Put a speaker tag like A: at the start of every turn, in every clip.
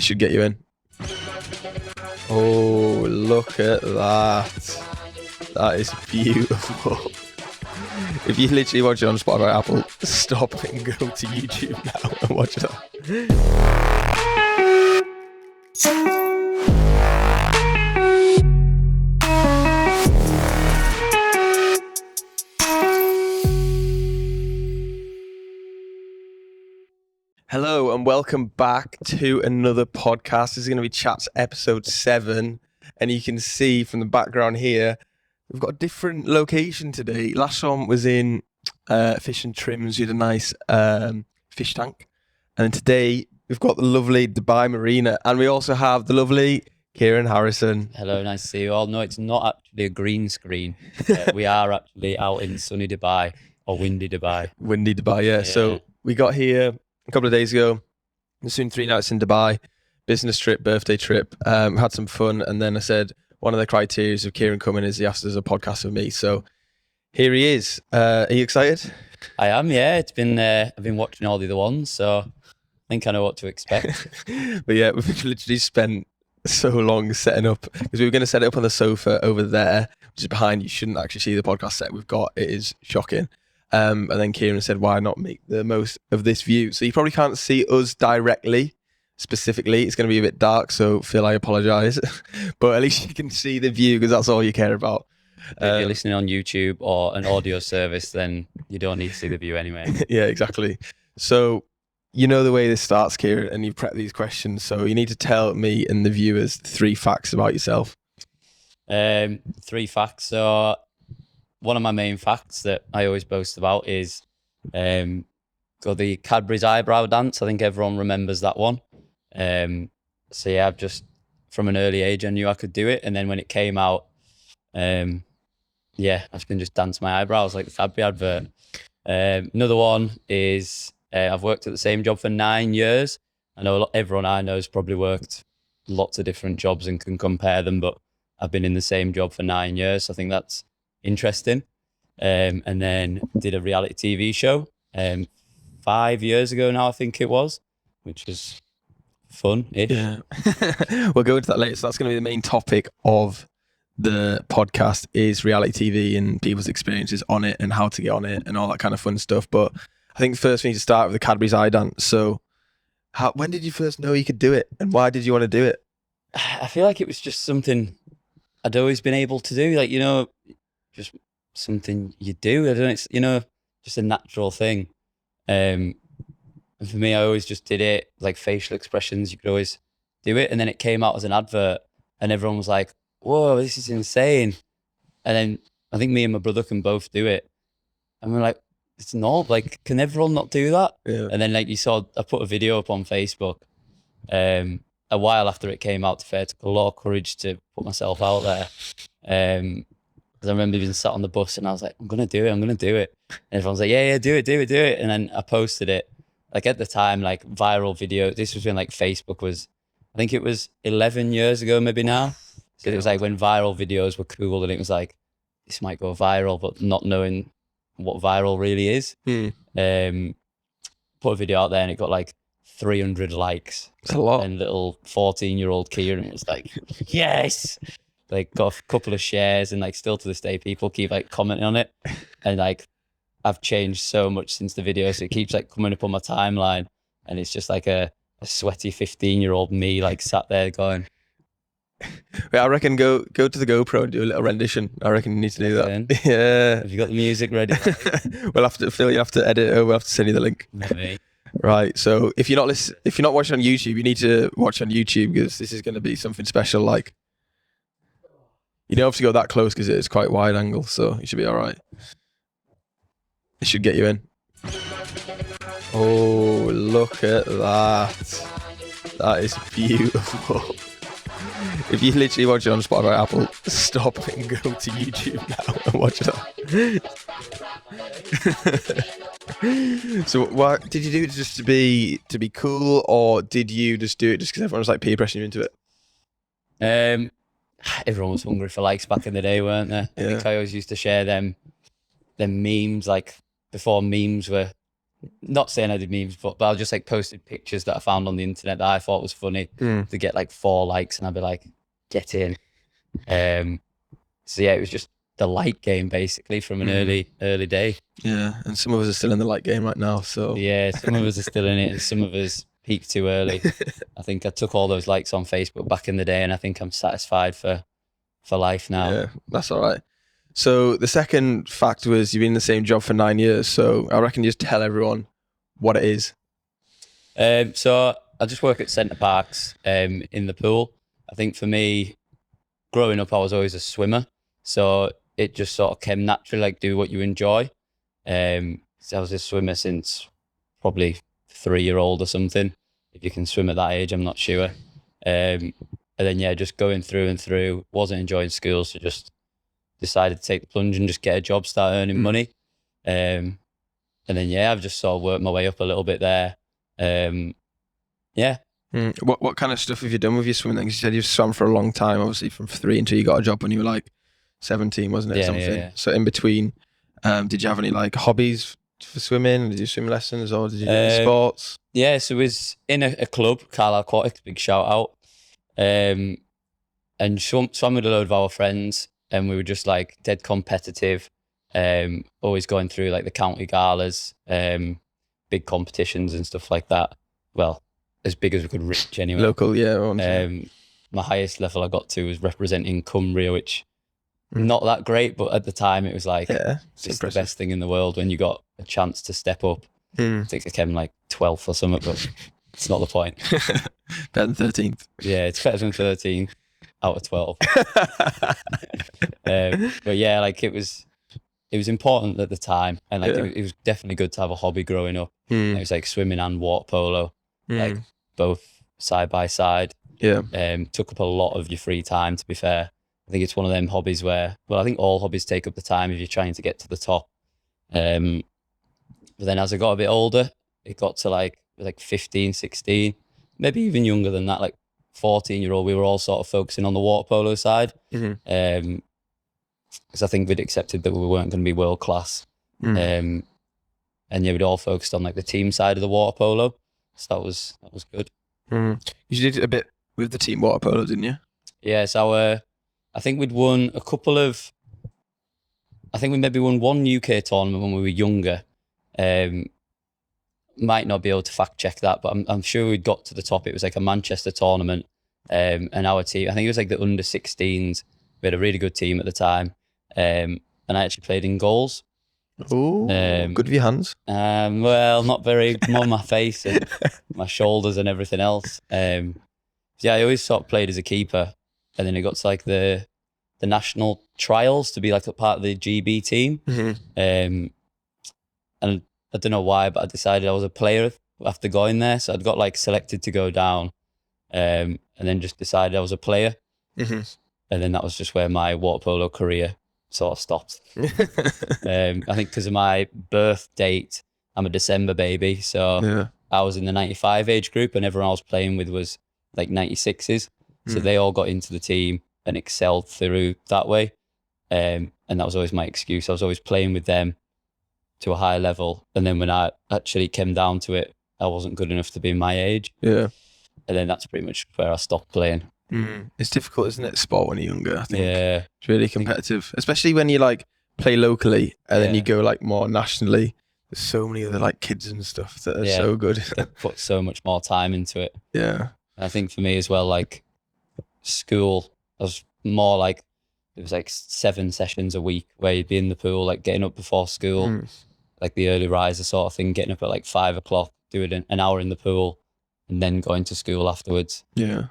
A: It should get you in. Oh, look at that. That is beautiful. If you literally watch it on Spotify, Apple, stop and go to YouTube now and watch that. Hello and welcome back to another podcast. This is going to be Chatzzz episode 7, and you can see from the background here, we've got a different location today. Last one was in Fish and Trims. We had a nice fish tank, and then today we've got the lovely Dubai Marina, and we also have the lovely Kieran Harrison.
B: Hello, nice to see you all. No, it's not actually a green screen. We are actually out in sunny Dubai or windy Dubai.
A: Windy Dubai, yeah. So we got here a couple of days ago. We're soon 3 nights in Dubai, business trip, birthday trip. Had some fun, and then I said one of the criteria of Kieran coming is he asked us a podcast with me. So here he is. Are you excited?
B: I am, yeah. It's been I've been watching all the other ones, so I think I know what to expect.
A: But yeah, we've literally spent so long setting up, because we were going to set it up on the sofa over there, which is behind. You shouldn't actually see the podcast set we've got. It is shocking. And then Kieran said, why not make the most of this view? So you probably can't see us directly, specifically. It's going to be a bit dark, so Phil, I apologise. But at least you can see the view, because that's all you care about.
B: If you're listening on YouTube or an audio service, then you don't need to see the view anyway.
A: Yeah, exactly. So you know the way this starts, Kieran, and you've prepped these questions. So you need to tell me and the viewers 3 facts about yourself.
B: 3 facts. So one of my main facts that I always boast about is got the Cadbury's eyebrow dance. I think everyone remembers that one. So yeah, I've just, from an early age, I knew I could do it. And then when it came out, yeah, I've been just dancing my eyebrows like the Cadbury advert. Another one is I've worked at the same job for 9 years. I know everyone I know has probably worked lots of different jobs and can compare them, but I've been in the same job for 9 years. So I think that's interesting. And then did a reality TV show 5 years ago now, I think it was, which was fun-ish.
A: Yeah. We'll go into that later. So that's going to be the main topic of the podcast, is reality TV and people's experiences on it and how to get on it and all that kind of fun stuff. But I think first we need to start with the Cadbury's eye dance. So when did you first know you could do it, and why did you want to do it?
B: I feel like it was just something I'd always been able to do. Like, you know, just something you do. I don't know, it's, you know, just a natural thing. And for me, I always just did it, like facial expressions, you could always do it. And then it came out as an advert and everyone was like, whoa, this is insane. And then I think me and my brother can both do it. And we're like, it's not, like, can everyone not do that?
A: Yeah.
B: And then, like, you saw, I put a video up on Facebook a while after it came out. It took a lot of courage to put myself out there. Because I remember being sat on the bus and I was like, I'm going to do it. And everyone's like, yeah, do it. And then I posted it. Like, at the time, like, viral video. This was when, like, Facebook was, I think it was 11 years ago, maybe now. So it was like when viral videos were cool, and it was like, this might go viral, but not knowing what viral really is. Put a video out there and it got like 300 likes.
A: It's a lot.
B: And little 14-year-old Kieran was like, yes! Like, got a couple of shares, and like still to this day, people keep like commenting on it. And like, I've changed so much since the video, so it keeps like coming up on my timeline, and it's just like a sweaty 15-year-old me like sat there going,
A: I reckon go to the GoPro and do a little rendition. I reckon you need to do that. Yeah.
B: Have you got the music ready?
A: We'll have to, Phil, you have to edit it, or we'll have to send you the link.
B: Maybe.
A: Right. So if you're not watching on YouTube, you need to watch on YouTube, because this is going to be something special. Like, you don't have to go that close because it is quite wide angle, so you should be all right. It should get you in. Oh, look at that. That is beautiful. If you literally watch it on Spotify, Apple, stop and go to YouTube now and watch that. So what did you do it just to be cool, or did you just do it just because everyone was like peer pressuring you into it?
B: Everyone was hungry for likes back in the day, weren't they?
A: Yeah.
B: I think I always used to share them memes, like before memes were not saying I did memes, but I just like posted pictures that I found on the internet that I thought was funny to get like 4 likes, and I'd be like, get in. So yeah, it was just the like game basically from an early day.
A: Yeah, and some of us are still in the like game right now. So
B: Yeah, some of us are still in it, and some of us peaked too early. I think I took all those likes on Facebook back in the day, and I think I'm satisfied for life now.
A: Yeah, that's all right. So the second fact was you've been in the same job for 9 years. So I reckon you just tell everyone what it is.
B: So I just work at Centre Parks in the pool. I think for me, growing up, I was always a swimmer. So it just sort of came naturally, like do what you enjoy. So I was a swimmer since probably 3-year-old or something. If you can swim at that age, I'm not sure. And then, yeah, just going through and through, wasn't enjoying school. So just decided to take the plunge and just get a job, start earning money. And then, yeah, I've just sort of worked my way up a little bit there. Yeah.
A: What kind of stuff have you done with your swimming? Then? 'Cause you said you've swum for a long time, obviously from 3 until you got a job when you were like 17, wasn't it?
B: Yeah,
A: something.
B: yeah.
A: So in between, did you have any like hobbies for swimming? Did you swim lessons or did you do any sports?
B: Yeah, so it was in a club, Carlisle Aquatics, big shout out. And swam with a load of our friends, and we were just like dead competitive. Always going through like the county galas, big competitions and stuff like that. Well, as big as we could reach anyway.
A: Local, yeah.
B: My highest level I got to was representing Cumbria, which not that great, but at the time it was like it's the best thing in the world when you got a chance to step up. I think I came like 12th or something, but it's not the point.
A: Better than 13th.
B: Yeah, it's better than 13 out of 12. But yeah, like it was important at the time, and like it was definitely good to have a hobby growing up. It was like swimming and water polo, like both side by side.
A: Yeah.
B: Took up a lot of your free time, to be fair. I think it's one of them hobbies where, well, I think all hobbies take up the time if you're trying to get to the top. But then as I got a bit older, it got to like 15, 16, maybe even younger than that, like 14-year-old, we were all sort of focusing on the water polo side. Because I think we'd accepted that we weren't going to be world class. And yeah, we'd all focused on like the team side of the water polo. So that was good.
A: You did a bit with the team water polo, didn't you?
B: Yeah, so I think we'd won a couple of, I think we maybe won one UK tournament when we were younger. Might not be able to fact check that, but I'm sure we'd got to the top. It was like a Manchester tournament. And our team, I think it was like the under 16s. We had a really good team at the time. And I actually played in goals.
A: Oh, good with your hands.
B: Well, not very, more my face and my shoulders and everything else. Yeah, I always sort of played as a keeper. And then it got to like the national trials to be like a part of the GB team. And I don't know why, but I decided I was a player after going there. So I'd got like selected to go down, and then just decided I was a player. And then that was just where my water polo career sort of stopped. I think because of my birth date, I'm a December baby. So I was in the 95 age group, and everyone I was playing with was like 96s. So they all got into the team and excelled through that way. And that was always my excuse. I was always playing with them to a high level. And then when I actually came down to it, I wasn't good enough to be my age. Yeah. And then that's pretty much where I stopped playing.
A: It's difficult, isn't it, sport when you're younger? I think
B: yeah,
A: it's really competitive, especially when you like play locally and then you go like more nationally. There's so many other like kids and stuff that are so good.
B: They put so much more time into it.
A: Yeah.
B: And I think for me as well, like school, I was more like, it was like 7 sessions a week where you'd be in the pool, like getting up before school, like the early riser sort of thing, getting up at like 5 o'clock, doing an hour in the pool and then going to school afterwards.
A: Yeah.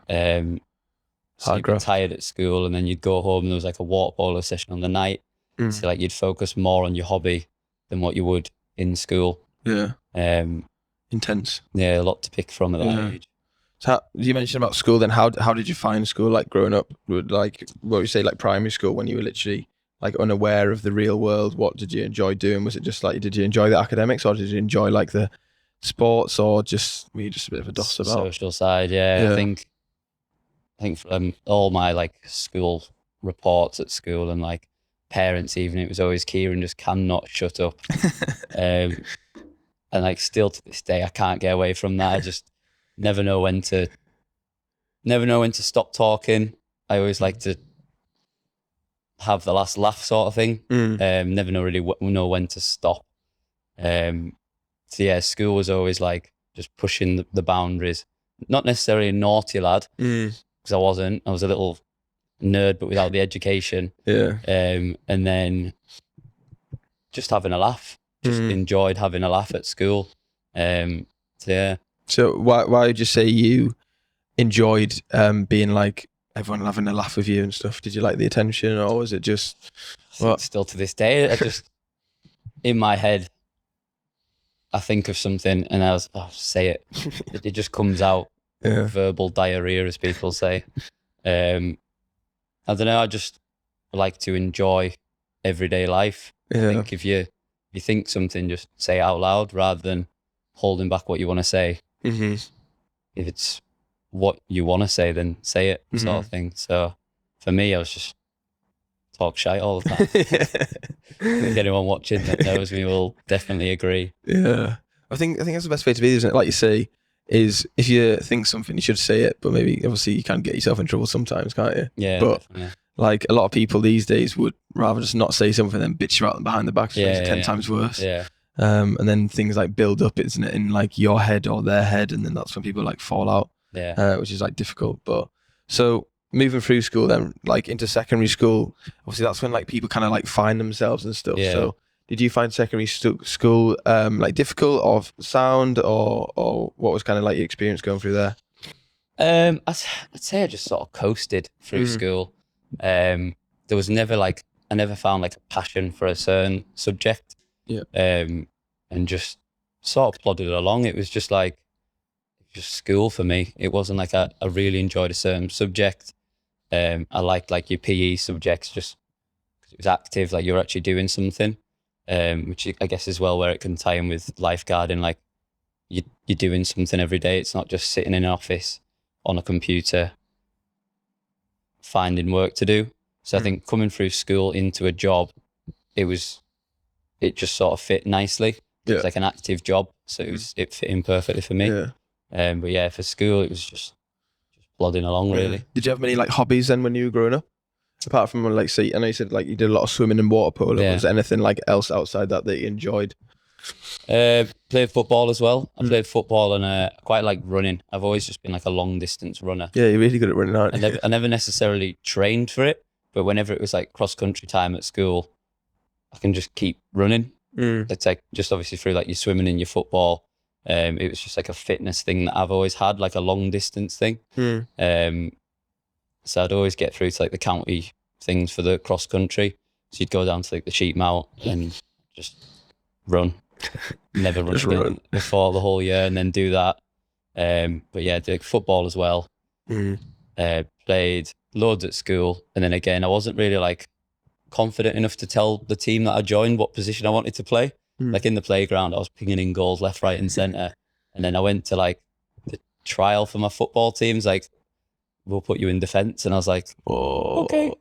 B: So you'd be tired at school and then you'd go home and there was like a water polo session on the night. So like you'd focus more on your hobby than what you would in school.
A: Yeah. Intense.
B: Yeah, a lot to pick from at that age.
A: So you mentioned about school then, how did you find school like growing up? Like, what would you say, like primary school when you were literally like unaware of the real world? What did you enjoy doing? Was it just like, did you enjoy the academics or did you enjoy like the sports or were you just a bit of a doss about?
B: Social side, yeah. I think from all my like school reports at school and like parents even, it was always Kieran just cannot shut up. And like still to this day, I can't get away from that. I just never know when to stop talking. I always like to have the last laugh sort of thing. Never know really know when to stop. So yeah, school was always like just pushing the boundaries. Not necessarily a naughty lad, because I wasn't. I was a little nerd, but without the education.
A: Yeah.
B: And then just having a laugh. Just enjoyed having a laugh at school. So yeah.
A: So why would you say you enjoyed being like everyone having a laugh with you and stuff? Did you like the attention, or was it just
B: Still to this day, I just in my head I think of something and I was say it. It just comes out.
A: Yeah.
B: Verbal diarrhea, as people say. I don't know, I just like to enjoy everyday life.
A: Yeah.
B: I think if you think something, just say it out loud rather than holding back what you want to say.
A: Mm-hmm.
B: If it's what you want to say, then say it, sort of thing. So for me, I was just talk shite all the time. I think anyone watching that knows me will definitely agree.
A: Yeah. I think that's the best way to be, isn't it? Like you say, is if you think something, you should say it, but maybe obviously you can get yourself in trouble sometimes, can't you?
B: Yeah.
A: But
B: definitely.
A: like a lot of people these days would rather just not say something than bitch you out them behind the back, so it's 10 times worse.
B: Yeah.
A: And then things like build up, isn't it, in like your head or their head, and then that's when people like fall out.
B: Yeah.
A: Which is like difficult. But so moving through school then, like into secondary school, obviously that's when like people kind of like find themselves and stuff.
B: Yeah.
A: So did you find secondary school like difficult or sound, or what was kind of like your experience going through there?
B: I'd say I just sort of coasted through school. There was never like, I never found like a passion for a certain subject.
A: Yeah.
B: And just sort of plodded along. It was just like, just school for me. It wasn't like I really enjoyed a certain subject. I liked like your PE subjects just because it was active, like you're actually doing something. Which I guess is well where it can tie in with lifeguarding, like you're doing something every day. It's not just sitting in an office on a computer finding work to do. So I think coming through school into a job, it just sort of fit nicely. It was like an active job, so it fit in perfectly for me.
A: Yeah.
B: But yeah, for school it was just plodding along really.
A: Did you have many like hobbies then when you were growing up? Apart from like, say, I know you said like you did a lot of swimming and water polo.
B: Yeah.
A: Was there anything like else outside that you enjoyed?
B: Played football as well. I played football and I quite like running. I've always just been like a long distance runner.
A: Yeah, you're really good at running, aren't you?
B: I never necessarily trained for it, but whenever it was like cross country time at school, I can just keep running. It's like just obviously through like your swimming and your football. It was just like a fitness thing that I've always had, like a long distance thing. So I'd always get through to like the county things for the cross country. So you'd go down to like the sheep mount and just run. Never run
A: Just
B: again
A: run.
B: before the whole year and then do that. But yeah, did football as well. Played loads at school. And then again, I wasn't really like confident enough to tell the team that I joined what position I wanted to play. Like in the playground, I was pinging in goals left, right and centre. And then I went to like the trial for my football teams, like, we'll put you in defence. And I was like,
A: oh,
B: okay.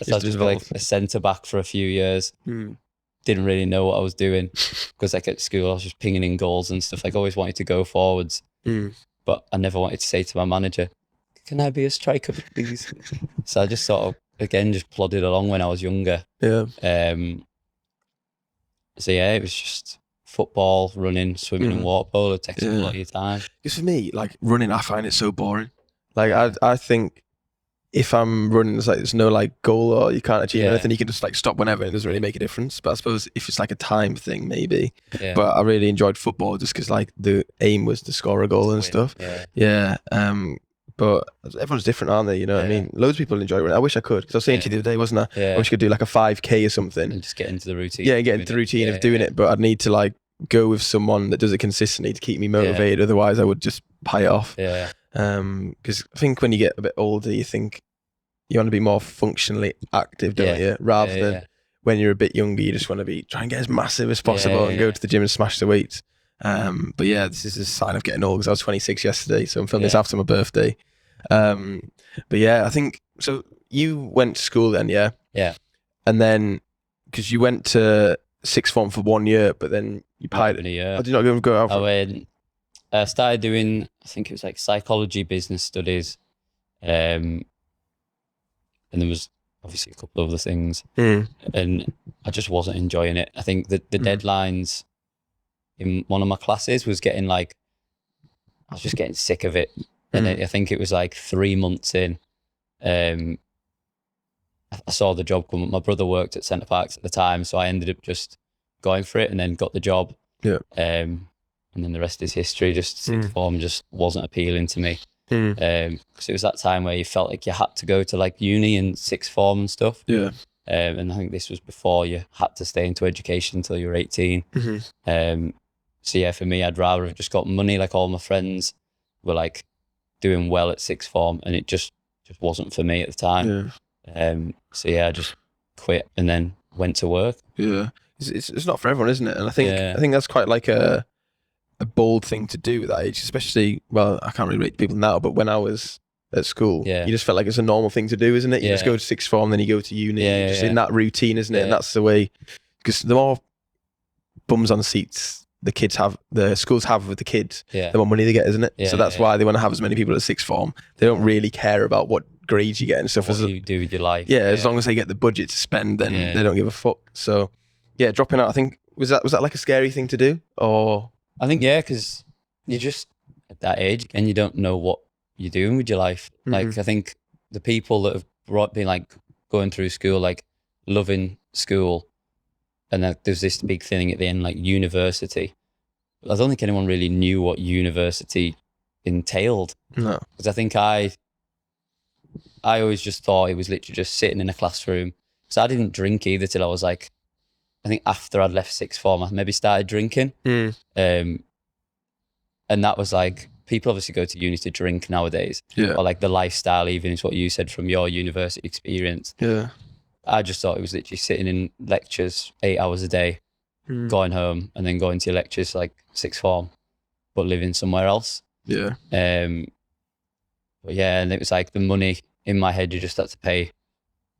B: So I was just like a centre back for a few years. Didn't really know what I was doing because like at school I was just pinging in goals and stuff. Like always wanted to go forwards, but I never wanted to say to my manager, "Can I be a striker, please?" So I just sort of again just plodded along when I was younger.
A: Yeah.
B: So yeah, it was just football, running, swimming, and water polo. It takes up a lot of your time.
A: Because for me, like running, I find it so boring. Like I think if I'm running, it's like there's no like goal or you can't achieve anything. You can just like stop whenever. It doesn't really make a difference. But I suppose if it's like a time thing, maybe. Yeah. But I really enjoyed football just because like the aim was to score a goal and stuff. Yeah. But everyone's different, aren't they? You know what I mean? Loads of people enjoy running. I wish I could. Because I was saying to you the other day, wasn't I? I wish I could do like a 5K or something.
B: And just get into the routine.
A: Yeah, get into the routine of doing it. But I'd need to like go with someone that does it consistently to keep me motivated. Otherwise, I would just pie it off.
B: Yeah.
A: Because I think when you get a bit older, you think you want to be more functionally active, don't you? Rather than when you're a bit younger, you just want to try and get as massive as possible and go to the gym and smash the weights. But yeah, this is a sign of getting old because I was 26 yesterday, so I'm filming this after my birthday. But yeah, I think so. You went to school then, yeah,
B: yeah,
A: and then because you went to sixth form for 1 year, but then you
B: Not
A: paid
B: even a year.
A: I did not go out
B: I
A: for
B: went. I started doing, I think it was like psychology, business studies, and there was obviously a couple of other things, and I just wasn't enjoying it. I think that the deadlines in one of my classes was getting like, I was just getting sick of it, and I think it was like 3 months in, I saw the job come up. My brother worked at Centre Parks at the time, so I ended up just going for it and then got the job.
A: Yeah.
B: And then the rest is history. Just sixth form just wasn't appealing to me. Because it was that time where you felt like you had to go to like uni and sixth form and stuff.
A: Yeah.
B: And I think this was before you had to stay into education until you were 18. So yeah, for me, I'd rather have just got money. Like all my friends were like doing well at sixth form, and it just wasn't for me at the time. So yeah, I just quit and then went to work.
A: Yeah. It's not for everyone, isn't it? And I think that's quite like a bold thing to do at that age, especially, well, I can't really relate to people now, but when I was at school, you just felt like it's a normal thing to do, isn't it? You just go to sixth form, then you go to uni, just in that routine, isn't it? And that's the way, because the more bums on seats the schools have with the kids, the more money they get, isn't it? So that's why they want to have as many people at sixth form. They don't really care about what grades you get and stuff.
B: What you do with your life.
A: As long as they get the budget to spend, then they don't give a fuck. So yeah, dropping out, I think, was that like a scary thing to do? Or
B: I think, because you're just at that age and you don't know what you're doing with your life. Like, I think the people that have been like going through school, like loving school, and then there's this big thing at the end, like university. I don't think anyone really knew what university entailed.
A: No.
B: Because I think I always just thought it was literally just sitting in a classroom. So I didn't drink either till I was like, I think after I'd left sixth form, I maybe started drinking. And that was like, people obviously go to uni to drink nowadays. Or like the lifestyle even is what you said from your university experience. I just thought it was literally sitting in lectures 8 hours a day, going home and then going to your lectures like sixth form, but living somewhere else. But yeah, and it was like the money in my head, you just had to pay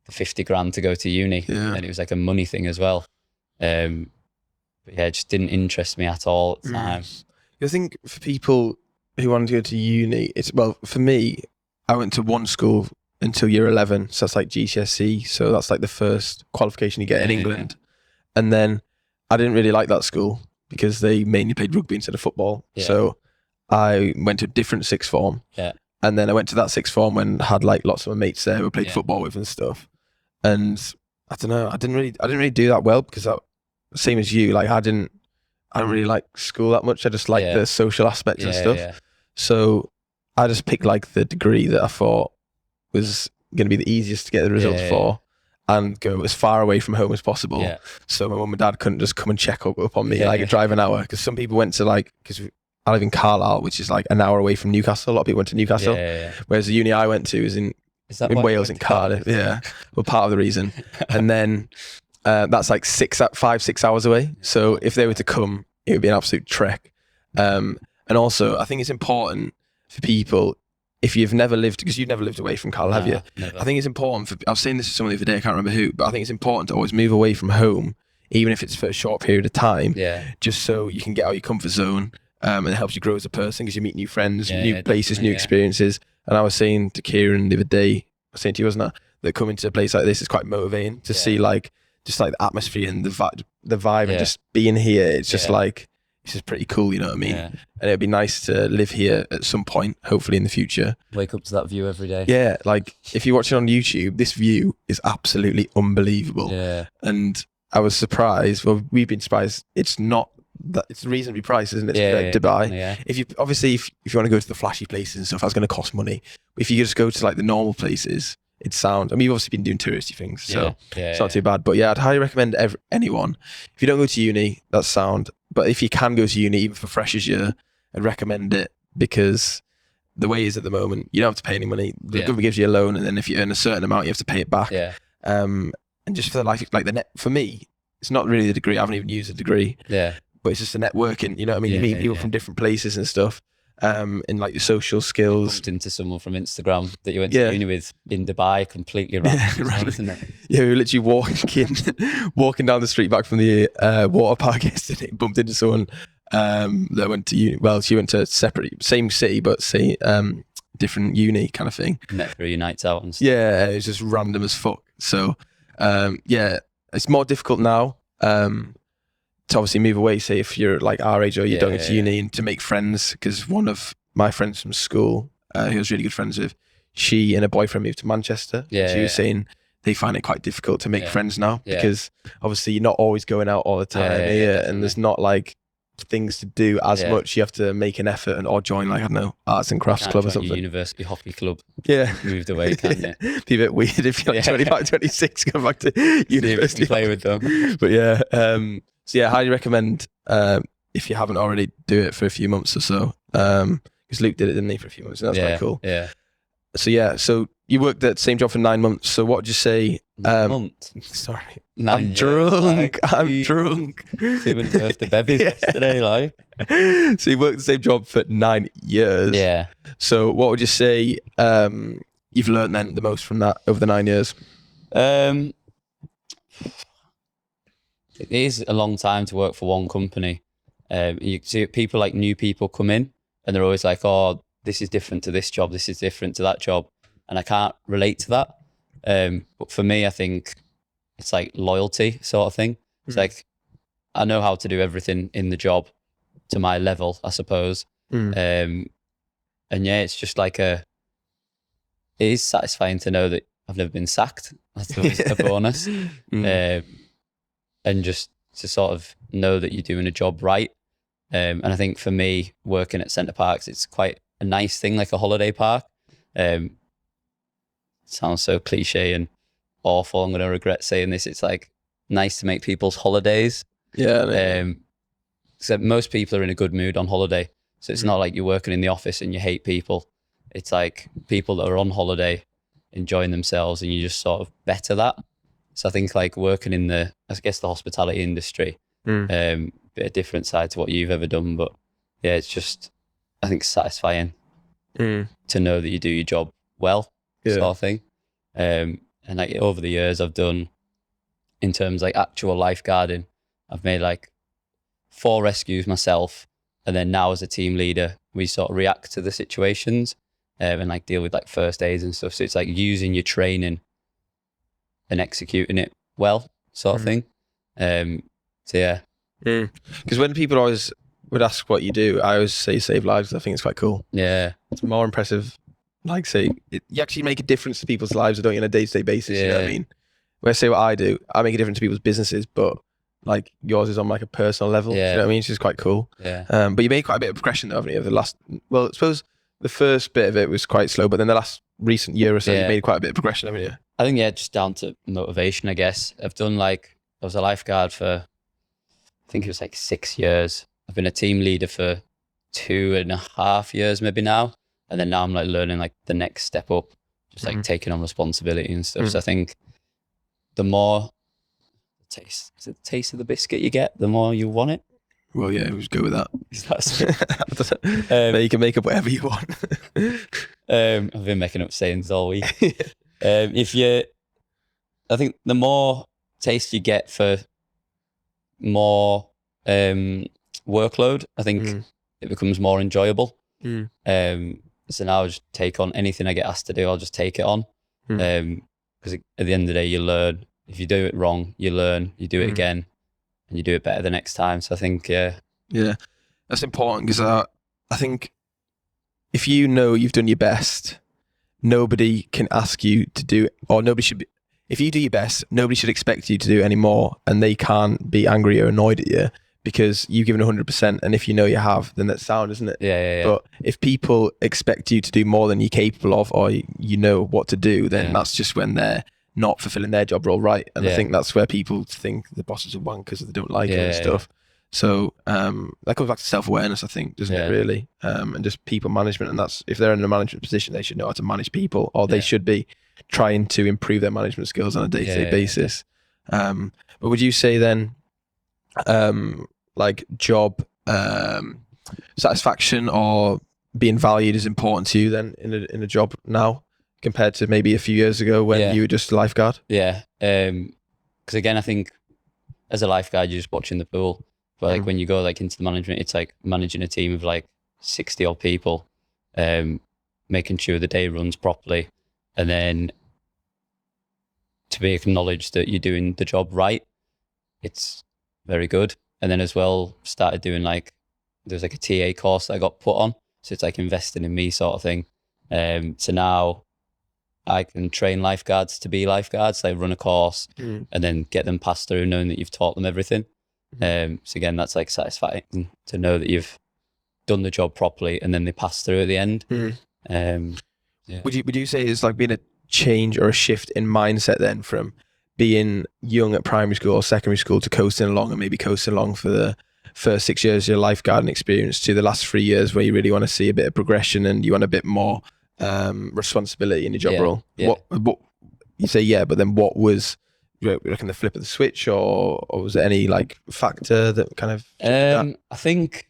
B: the 50 grand to go to uni. And it was like a money thing as well. But yeah, it just didn't interest me at all at the time.
A: I think for people who want to go to uni, for me, I went to one school until year 11, so that's like GCSE, so that's like the first qualification you get in England. And then I didn't really like that school because they mainly played rugby instead of football. So I went to a different sixth form. And then I went to that sixth form and had like lots of my mates there who I played football with and stuff. And I don't know, I didn't really do that well because same as you, like I don't really like school that much. I just like the social aspect and stuff. So I just picked like the degree that I thought was going to be the easiest to get the results for and go as far away from home as possible. So my mum and dad couldn't just come and check up on me like drive an hour, because some people went to because I live in Carlisle, which is like an hour away from Newcastle. A lot of people went to Newcastle, whereas the uni I went to is in Wales, in Cardiff. Well, part of the reason. And then that's like 5-6 hours away. So if they were to come, it would be an absolute trek. And also, I think it's important for people, if you've never lived, because you've never lived away from Carlisle, have you?
B: Never.
A: I think it's important I was saying this to someone the other day, I can't remember who, but I think it's important to always move away from home, even if it's for a short period of time, just so you can get out of your comfort zone, and it helps you grow as a person because you meet new friends, new places, new experiences. And I was saying to Kieran the other day, I was saying to you, wasn't I, that coming to a place like this is quite motivating to see like, just like the atmosphere and the vibe and just being here. It's just like, it's just pretty cool, you know what I mean? And it'd be nice to live here at some point, hopefully in the future.
B: Wake up to that view every day.
A: Yeah, like if you're watching on YouTube, this view is absolutely unbelievable. And I was surprised. Well, we've been surprised. It's not that, it's reasonably priced, isn't it? Dubai. If you obviously if you want to go to the flashy places and stuff, that's going to cost money. But if you just go to like the normal places, it's sound. I mean, you've obviously been doing touristy things, so it's not too bad. But yeah, I'd highly recommend anyone. If you don't go to uni, that's sound. But if you can go to uni, even for freshers year, I'd recommend it, because the way it is at the moment, you don't have to pay any money. The government gives you a loan, and then if you earn a certain amount, you have to pay it back. And just for the life, like for me, it's not really the degree. I haven't even used a degree. But it's just the networking. You know what I mean? You meet people from different places and stuff. in like your social skills.
B: Bumped into someone from Instagram that you went to uni with in Dubai, completely random,
A: random.
B: isn't it?
A: Yeah, we were literally walking down the street back from the water park yesterday, bumped into someone that went to uni. Well, she went to same city, but different uni kind of thing.
B: Met for your nights out and stuff.
A: Yeah, it was just random as fuck. So, yeah, it's more difficult now to obviously move away, say if you're like our age or you're going to uni, and to make friends, because one of my friends from school, who I was really good friends with, she and her boyfriend moved to Manchester. She was saying they find it quite difficult to make friends now because obviously you're not always going out all the time and there's not like things to do as much. You have to make an effort or join like, I don't know, arts and crafts club or something.
B: Your university hockey club.
A: Yeah.
B: Moved away, can't you?
A: Be a bit weird if you're like 25, 26, go back to university.
B: Play with them.
A: But yeah, so yeah, highly recommend, if you haven't already, do it for a few months or so. Because Luke did it, didn't he, for a few months? And that's quite cool.
B: Yeah.
A: So yeah, so you worked at the same job for 9 months. So what would you say?
B: Months.
A: Sorry,
B: 9
A: I'm
B: years,
A: drunk.
B: like,
A: I'm drunk.
B: Even birthday babies yesterday, like.
A: So you worked the same job for 9 years.
B: Yeah.
A: So what would you say you've learned then the most from that over the 9 years?
B: It is a long time to work for one company. You see people like new people come in and they're always like, oh, this is different to this job. This is different to that job. And I can't relate to that. But for me, I think it's like loyalty sort of thing. It's like, I know how to do everything in the job to my level, I suppose. And yeah, it's just like it is satisfying to know that I've never been sacked. That's always a bonus. And just to sort of know that you're doing a job right. And I think for me, working at Centre Parks, it's quite a nice thing, like a holiday park. It sounds so cliche and awful. I'm going to regret saying this. It's like nice to make people's holidays.
A: Yeah.
B: Except most people are in a good mood on holiday. So it's not like you're working in the office and you hate people. It's like people that are on holiday enjoying themselves and you just sort of better that. So I think like working in the hospitality industry, bit of different side to what you've ever done, but yeah, it's just, I think satisfying to know that you do your job well, sort of thing. And like over the years I've done, in terms like actual lifeguarding, I've made like 4 rescues myself. And then now as a team leader, we sort of react to the situations and like deal with like first aids and stuff. So it's like using your training and executing it well, sort of thing. So yeah.
A: Because when people always would ask what you do, I always say save lives. I think it's quite cool.
B: Yeah.
A: It's more impressive. Like say, you actually make a difference to people's lives, don't you, on a day-to-day basis, you know what I mean? When I say what I do, I make a difference to people's businesses, but like yours is on like a personal level, you know what I mean? It's just quite cool.
B: Yeah.
A: But you made quite a bit of progression though, haven't you, over the last, well, I suppose the first bit of it was quite slow, but then the last recent year or so, you made quite a bit of progression, haven't you?
B: I think, just down to motivation, I guess. I was a lifeguard for, I think it was like 6 years. I've been a team leader for 2.5 years maybe now. And then now I'm like learning like the next step up, just like taking on responsibility and stuff. So I think the more taste of the biscuit you get, the more you want it.
A: Well, yeah, we'll just go with that.
B: But
A: you can make up whatever you want.
B: I've been making up sayings all week. I think the more taste you get for more workload, I think it becomes more enjoyable. So now I just take on anything I get asked to do, I'll just take it on. Because at the end of the day, you learn. If you do it wrong, you learn, you do it again, and you do it better the next time. So I think, yeah,
A: that's important, because I think if you know you've done your best, nobody can ask you to do, or nobody should be, if you do your best, nobody should expect you to do any more, and they can't be angry or annoyed at you because you've given 100%. And if you know you have, then that's sound, isn't it?
B: Yeah.
A: But if people expect you to do more than you're capable of, or you know what to do, then that's just when they're not fulfilling their job role right. And I think that's where people think the bosses are wankers or they don't like it and stuff. So that comes back to self-awareness, I think, doesn't it, really? And just people management. And that's, if they're in a management position, they should know how to manage people, or they should be trying to improve their management skills on a day-to-day basis. But would you say then, like job satisfaction or being valued is important to you then in a job now compared to maybe a few years ago when you were just a lifeguard?
B: Yeah. Because again, I think as a lifeguard, you're just watching the pool. But like when you go like into the management, it's like managing a team of like 60 odd people, making sure the day runs properly, and then to be acknowledged that you're doing the job right. It's very good. And then as well, started doing like, there's like a TA course that I got put on. So it's like investing in me sort of thing. So now I can train lifeguards to be lifeguards. They run a course and then get them passed through knowing that you've taught them everything. So again, that's like satisfying to know that you've done the job properly and then they pass through at the end. Yeah.
A: Would you say it's like been a change or a shift in mindset then from being young at primary school or secondary school to coasting along and maybe coasting along for the first 6 years of your lifeguarding experience to the last 3 years where you really want to see a bit of progression and you want a bit more responsibility in your job role?
B: Yeah.
A: What you say, but then what was, you reckon, the flip of the switch, or was there any like factor that kind of
B: I think,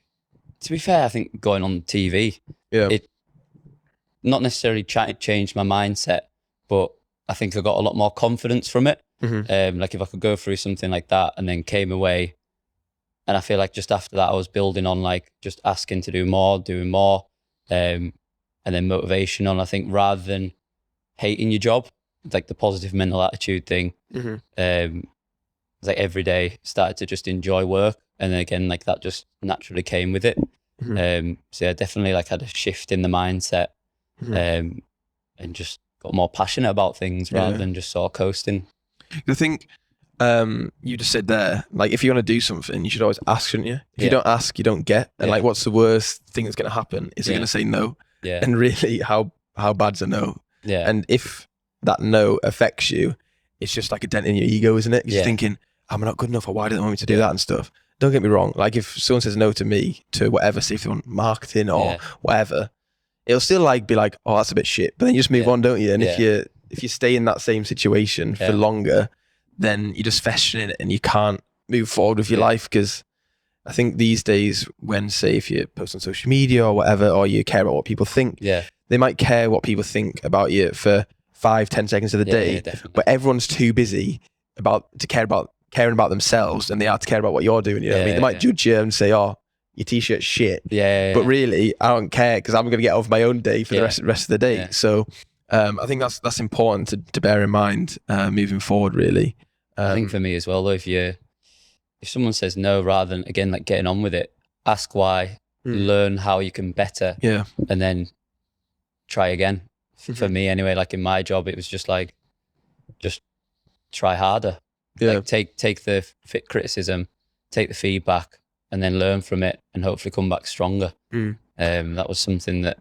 B: to be fair, I think going on TV, it not necessarily changed my mindset, but I think I got a lot more confidence from it. Like if I could go through something like that and then came away, and I feel like just after that I was building on like just asking to do more, doing more, and then motivation on, I think, rather than hating your job, like the positive mental attitude thing. It's like every day started to just enjoy work, and then again like that just naturally came with it. So yeah, definitely like had a shift in the mindset, and just got more passionate about things rather than just sort of coasting.
A: I think you just said there, like if you want to do something, you should always ask, shouldn't you? If you don't ask, you don't get. And like, what's the worst thing that's going to happen? Is it going to say no? And really, how bad's a no? And if that no affects you, it's just like a dent in your ego, isn't it? You're thinking, I'm not good enough, or why do they want me to do that and stuff? Don't get me wrong. Like if someone says no to me to whatever, say if they want marketing or whatever, it'll still like be like, oh, that's a bit shit. But then you just move on, don't you? And if you stay in that same situation for longer, then you're just festering it and you can't move forward with your life. Because I think these days, when say if you post on social media or whatever, or you care about what people think, they might care what people think about you for 5-10 seconds of the day, but everyone's too busy caring about themselves than they are to care about what you're doing. You know what I mean? They might judge you and say, oh, your t-shirt's shit. But really, I don't care because I'm going to get over my own day for the rest of the day. So I think that's important to bear in mind moving forward, really.
B: I think for me as well, though, if someone says no, rather than, again, like getting on with it, ask why, learn how you can better, and then try again. For me anyway, like in my job, it was just like, just try harder. Like take the criticism, take the feedback, and then learn from it and hopefully come back stronger. That was something that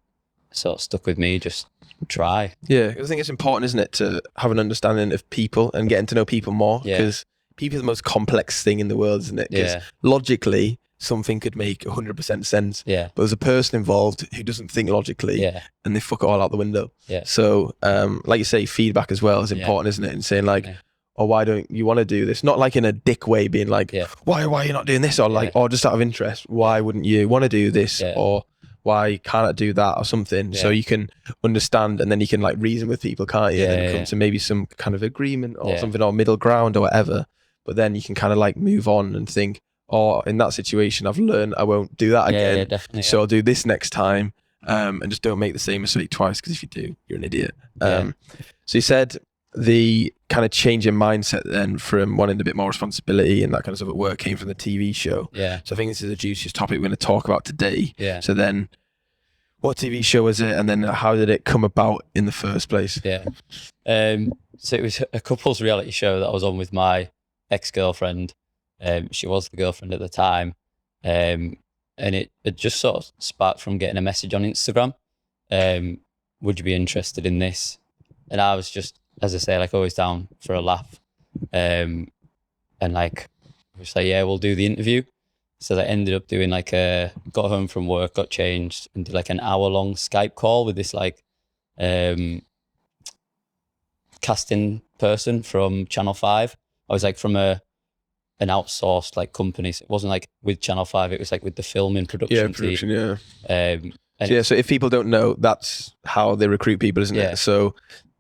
B: sort of stuck with me, just try.
A: I think it's important, isn't it, to have an understanding of people and getting to know people more, because people are the most complex thing in the world, isn't it? Because logically something could make 100% sense, but there's a person involved who doesn't think logically, and they fuck it all out the window. So like you say, feedback as well is important, isn't it? And saying like, or why don't you want to do this? Not like in a dick way, being like, why are you not doing this? Or like, or just out of interest, why wouldn't you want to do this? Or why can't I do that or something? So you can understand, and then you can like reason with people, can't you? And then come to maybe some kind of agreement or something, or middle ground or whatever. But then you can kind of like move on and think, oh, in that situation, I've learned I won't do that again.
B: Definitely.
A: So I'll do this next time, and just don't make the same mistake twice, because if you do, you're an idiot. So you said the kind of change in mindset then from wanting a bit more responsibility and that kind of stuff at work came from the TV show. So I think this is the juiciest topic we're going to talk about today. So then, what TV show was it, and then how did it come about in the first place?
B: So it was a couples reality show that I was on with my ex-girlfriend. She was the girlfriend at the time, and it just sort of sparked from getting a message on Instagram. Would you be interested in this? And I was just, as I say, like always down for a laugh, and like I was like, we'll do the interview. So I ended up doing like got home from work, got changed, and did like an hour-long Skype call with this like casting person from Channel 5. I was like from an outsourced like company. So it wasn't like with Channel 5, it was like with the filming production team.
A: So if people don't know, that's how they recruit people, isn't
B: Yeah.
A: it? So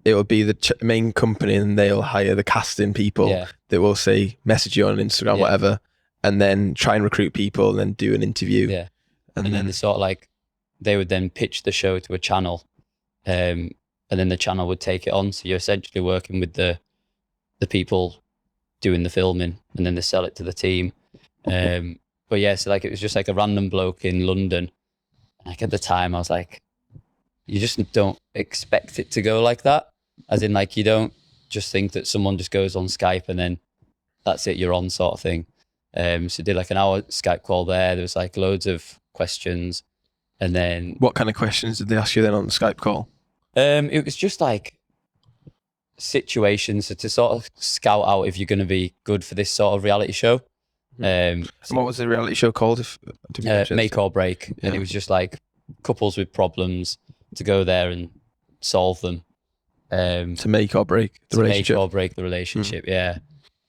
A: it will be the main company, and they'll hire the casting people that will say message you on Instagram, whatever, and then try and recruit people, and then do an interview.
B: Yeah, and then they sort of like, they would then pitch the show to a channel, and then the channel would take it on. So you're essentially working with the people doing the filming, and then they sell it to the team. But yeah, so like it was just like a random bloke in London. Like at the time, I was like, you just don't expect it to go like that. As in, like, you don't just think that someone just goes on Skype and then that's it, you're on, sort of thing. So did like an hour Skype call there. There was like loads of questions, and then
A: what kind of questions did they ask you then on the Skype call?
B: It was just like situations to sort of scout out if you're going to be good for this sort of reality show.
A: And what was the reality show called?
B: Make or Break. Yeah. And it was just like couples with problems to go there and solve them.
A: To make or break the relationship.
B: Make or break the relationship, yeah.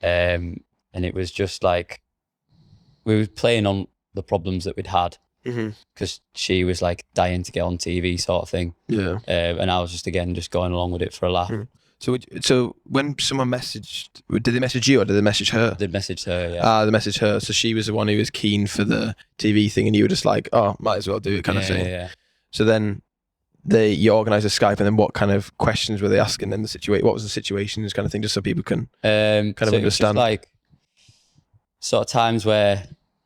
B: And it was just like, we were playing on the problems that we'd had, because she was like dying to get on TV, sort of thing.
A: Yeah.
B: And I was just going along with it for a laugh.
A: So when someone messaged, did they message you or did they message her?
B: They messaged her, yeah.
A: They messaged her. So she was the one who was keen for the TV thing, and you were just like, oh, might as well do it, kind of thing.
B: Yeah. So
A: then you organised a Skype, and then what kind of questions were they asking? Then what was the situations, kind of thing, just so people can kind of understand. It was just
B: like sort of times where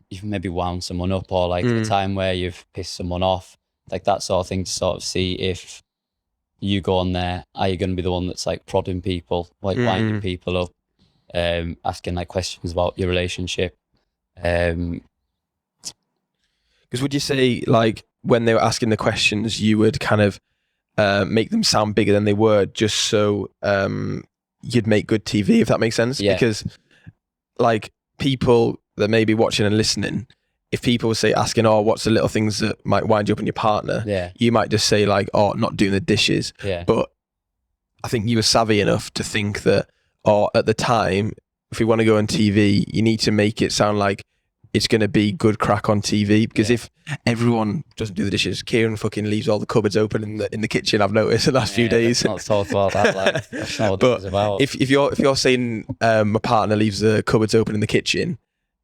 B: you've maybe wound someone up, or like a time where you've pissed someone off, like that sort of thing, to sort of see if you go on there, are you going to be the one that's like prodding people, like winding people up, asking like questions about your relationship.
A: Because would you say, like, when they were asking the questions, you would kind of make them sound bigger than they were, just so you'd make good TV, if that makes sense?
B: Yeah.
A: Because like people that may be watching and listening, if people say asking, oh, what's the little things that might wind you up on your partner?
B: Yeah.
A: You might just say like, oh, not doing the dishes.
B: Yeah.
A: But I think you were savvy enough to think that, or at the time, if we want to go on TV, you need to make it sound like it's going to be good crack on TV, because if everyone doesn't do the dishes, Kieran fucking leaves all the cupboards open in the kitchen. I've noticed the last few days.
B: Let's not talk about that. Like, that's not what
A: but
B: it's about.
A: If you're saying my partner leaves the cupboards open in the kitchen,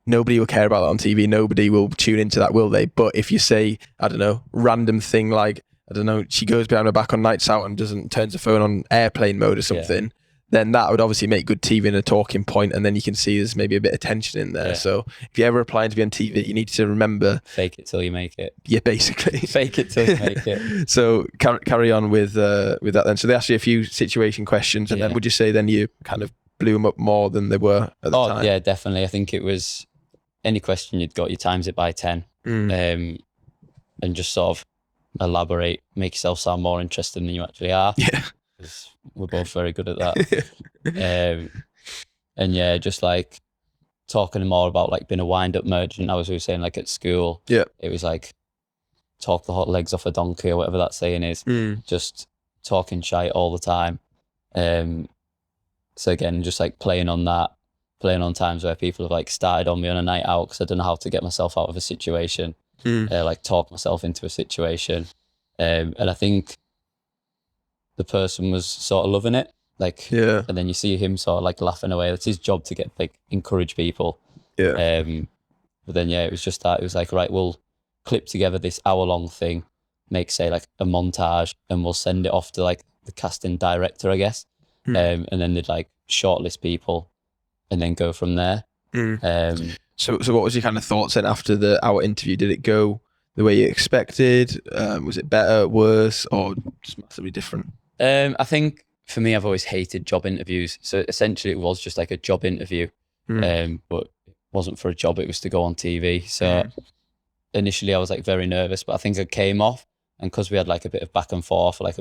A: nobody will care about that on TV. Nobody will tune into that, will they? But if you say, I don't know, random thing like, I don't know, she goes behind her back on nights out and turns her phone on airplane mode or something, then that would obviously make good TV and a talking point, and then you can see there's maybe a bit of tension in there. So if you're ever applying to be on TV, you need to remember,
B: fake it till you make it.
A: Yeah, basically.
B: Fake it till you make it.
A: So carry on with that then. So they asked you a few situation questions, and then would you say then you kind of blew them up more than they were at the time?
B: Yeah, definitely. I think it was any question you'd got, you times it by 10, and just sort of elaborate, make yourself sound more interesting than you actually are.
A: Yeah.
B: Because we're both very good at that. And yeah, just like talking more about like being a wind-up merchant. As we were saying, like at school, it was like talk the hot legs off a donkey, or whatever that saying is. Just talking shite all the time. So again, just like playing on times where people have like started on me on a night out because I don't know how to get myself out of a situation, like talk myself into a situation. And I think the person was sort of loving it, like, and then you see him sort of like laughing away. That's his job, to get like encourage people. But then it was just that, it was like, right, we'll clip together this hour-long thing, make say like a montage, and we'll send it off to like the casting director, I guess, and then they'd like shortlist people, and then go from there.
A: So what was your kind of thoughts then after the hour interview? Did it go the way you expected? Was it better, worse, or just massively different?
B: I think for me, I've always hated job interviews. So essentially it was just like a job interview, but it wasn't for a job, it was to go on TV. So initially I was like very nervous, but I think I came off, and because we had like a bit of back and forth, like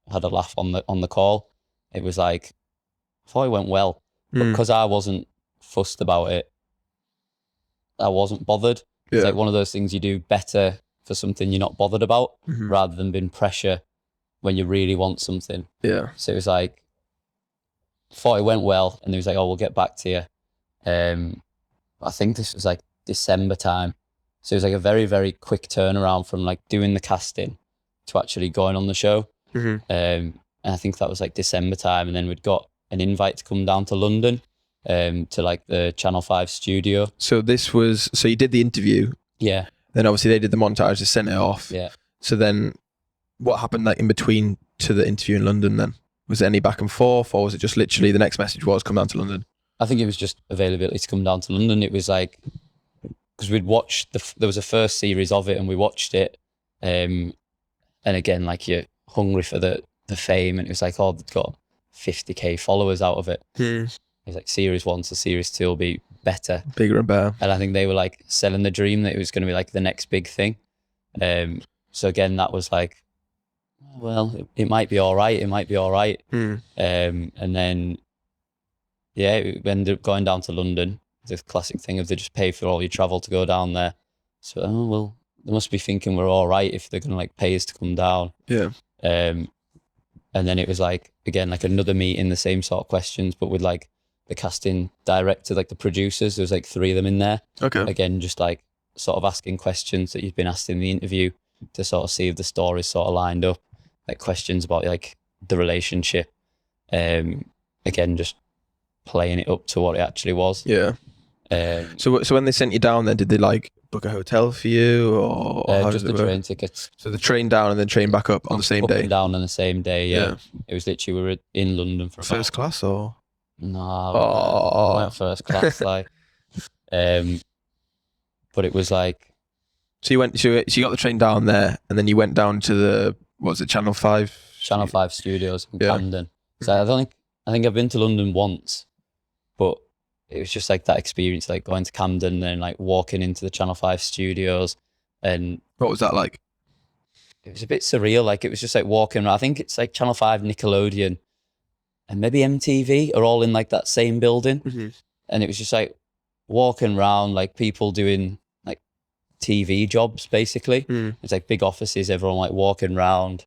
B: had a laugh on the call, it was like, I thought it went well, but because I wasn't fussed about it, I wasn't bothered. It's like one of those things you do better for something you're not bothered about, rather than being pressure when you really want something. So it was like, I thought it went well, and he was like, oh, we'll get back to you. I think this was like December time. So it was like a very, very quick turnaround from like doing the casting to actually going on the show.
A: Mhm.
B: And I think that was like December time, and then we'd got an invite to come down to London, to like the Channel 5 studio.
A: So you did the interview,
B: Yeah,
A: then obviously they did the montage, they sent it off.
B: yeah.
A: So then what happened like in between to the interview in London then? Was there any back and forth, or was it just literally the next message was come down to London?
B: I think it was just availability to come down to London. It was like, because we'd watched, there was a first series of it and we watched it. And again, like you're hungry for the fame, and it was like, oh, they've got 50k followers out of it. It's like series 1 to series 2 will be better,
A: Bigger and better.
B: and I think they were like selling the dream that it was going to be like the next big thing. So again, that was like, well, it might be all right. It might be all right. And then, yeah, we ended up going down to London. The classic thing of they just pay for all your travel to go down there. So, oh, well, they must be thinking we're all right if they're going to like pay us to come down.
A: Yeah.
B: And then it was like, again, like another meeting, the same sort of questions, but with like the casting director, like the producers. There was like 3 of them in there.
A: Okay.
B: Again, just like sort of asking questions that you've been asked in the interview to sort of see if the story's sort of lined up. Like questions about like the relationship. Again, just playing it up to what it actually was.
A: Yeah. So when they sent you down there, did they like book a hotel for you, or how
B: just
A: did
B: the
A: it work?
B: train tickets.
A: So the train down and then train back up on the same
B: Up
A: day?
B: and down on the same day, yeah. It was literally, we were in London for
A: First class or?
B: No, we went first class, like. But it was like...
A: So you got the train down there, and then you went down to the, what was it, Channel 5?
B: Channel 5 studios in
A: Yeah.
B: Camden. So I think I've been to London once, but it was just like that experience, like going to Camden and then like walking into the Channel 5 studios, and
A: What was that like?
B: it was a bit surreal. Like it was just like walking around. I think it's like Channel 5, Nickelodeon, and maybe MTV are all in like that same building. And it was just like walking around, like people doing like TV jobs, basically. It's like big offices, everyone like walking around.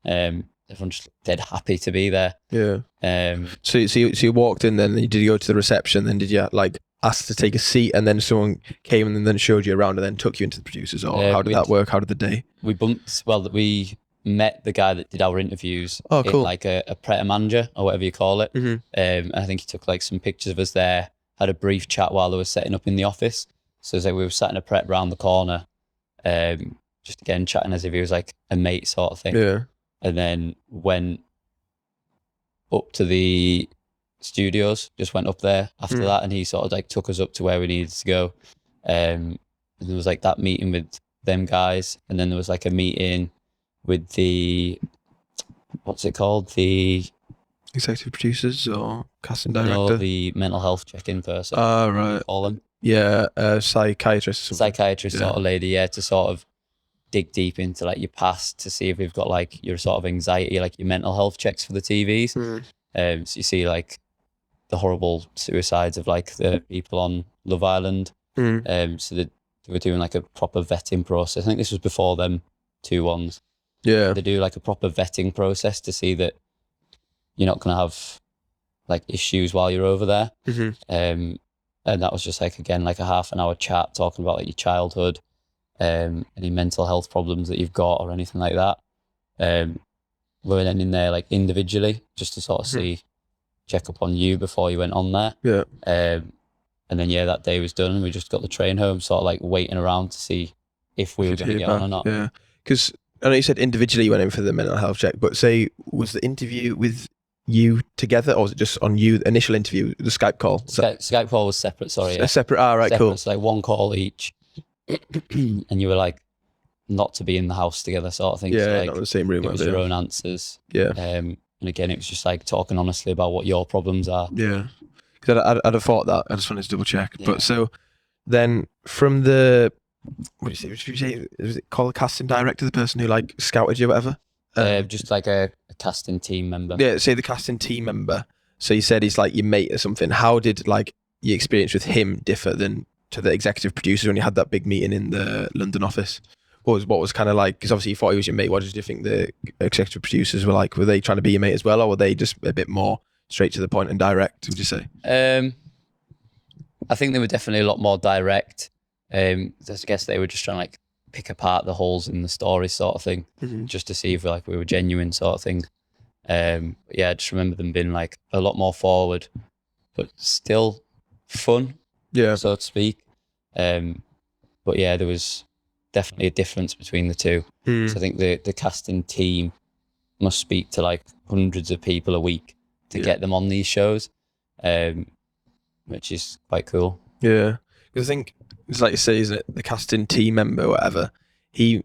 B: Everyone just dead happy to be there.
A: Yeah. So you walked in, then did you go to the reception? Then did you like ask to take a seat, and then someone came and then showed you around and then took you into the producers, or how did that work? How did the day?
B: We met the guy that did our interviews.
A: Oh, cool.
B: In like a Pret manager or whatever you call it. And I think he took like some pictures of us there. Had a brief chat while they were setting up in the office. So it was like we were sat in a Pret round the corner, just again chatting as if he was like a mate sort of thing.
A: Yeah.
B: And then went up to the studios, just went up there after that, and he sort of like took us up to where we needed to go. And there was like that meeting with them guys, and then there was like a meeting with the, what's it called? The
A: executive producers or casting director?
B: No, the mental health check-in person.
A: Oh, right.
B: Call them.
A: Yeah, psychiatrist.
B: Psychiatrist sort of lady, yeah, to sort of dig deep into like your past to see if you've got like your sort of anxiety, like your mental health checks for the TVs. So you see like the horrible suicides of like the people on Love Island. So they were doing like a proper vetting process. I think this was before them 2 ones.
A: Yeah.
B: They do like a proper vetting process to see that you're not going to have like issues while you're over there. And that was just like, again, like a half an hour chat talking about like your childhood, any mental health problems that you've got or anything like that. We went in there like individually just to sort of see, check up on you before you went on there.
A: Yeah.
B: And then, that day was done and we just got the train home, sort of like waiting around to see if we were going to get on or not.
A: Yeah. Because I know you said individually you went in for the mental health check, but say, was the interview with you together, or was it just on you, initial interview, the Skype call?
B: Skype call was separate, sorry.
A: A separate, right,
B: separate,
A: cool.
B: So like 1 call each. And you were like, not to be in the house together sort of thing.
A: Yeah,
B: so like,
A: not in the same room.
B: It was your own answers.
A: Yeah.
B: And again, it was just like talking honestly about what your problems are.
A: Yeah. Because I'd have thought that. I just wanted to double check. Yeah. But so then from the, what did you say? Was it called a casting director, the person who like scouted you or whatever?
B: Just like a casting team member.
A: Yeah, say the casting team member. So you said he's like your mate or something. How did like your experience with him differ than to the executive producers when you had that big meeting in the London office? What was kind of like, because obviously you thought he was your mate, what did you think the executive producers were like? Were they trying to be your mate as well, or were they just a bit more straight to the point and direct, would you say?
B: I think they were definitely a lot more direct. I guess they were just trying to like pick apart the holes in the story sort of thing, just to see if like we were genuine sort of thing. Yeah, I just remember them being like a lot more forward, but still fun, so to speak. But yeah, there was definitely a difference between the two. So I think the casting team must speak to like hundreds of people a week to get them on these shows, which is quite cool.
A: Yeah, because I think it's like you say, isn't it? The casting team member, or whatever, he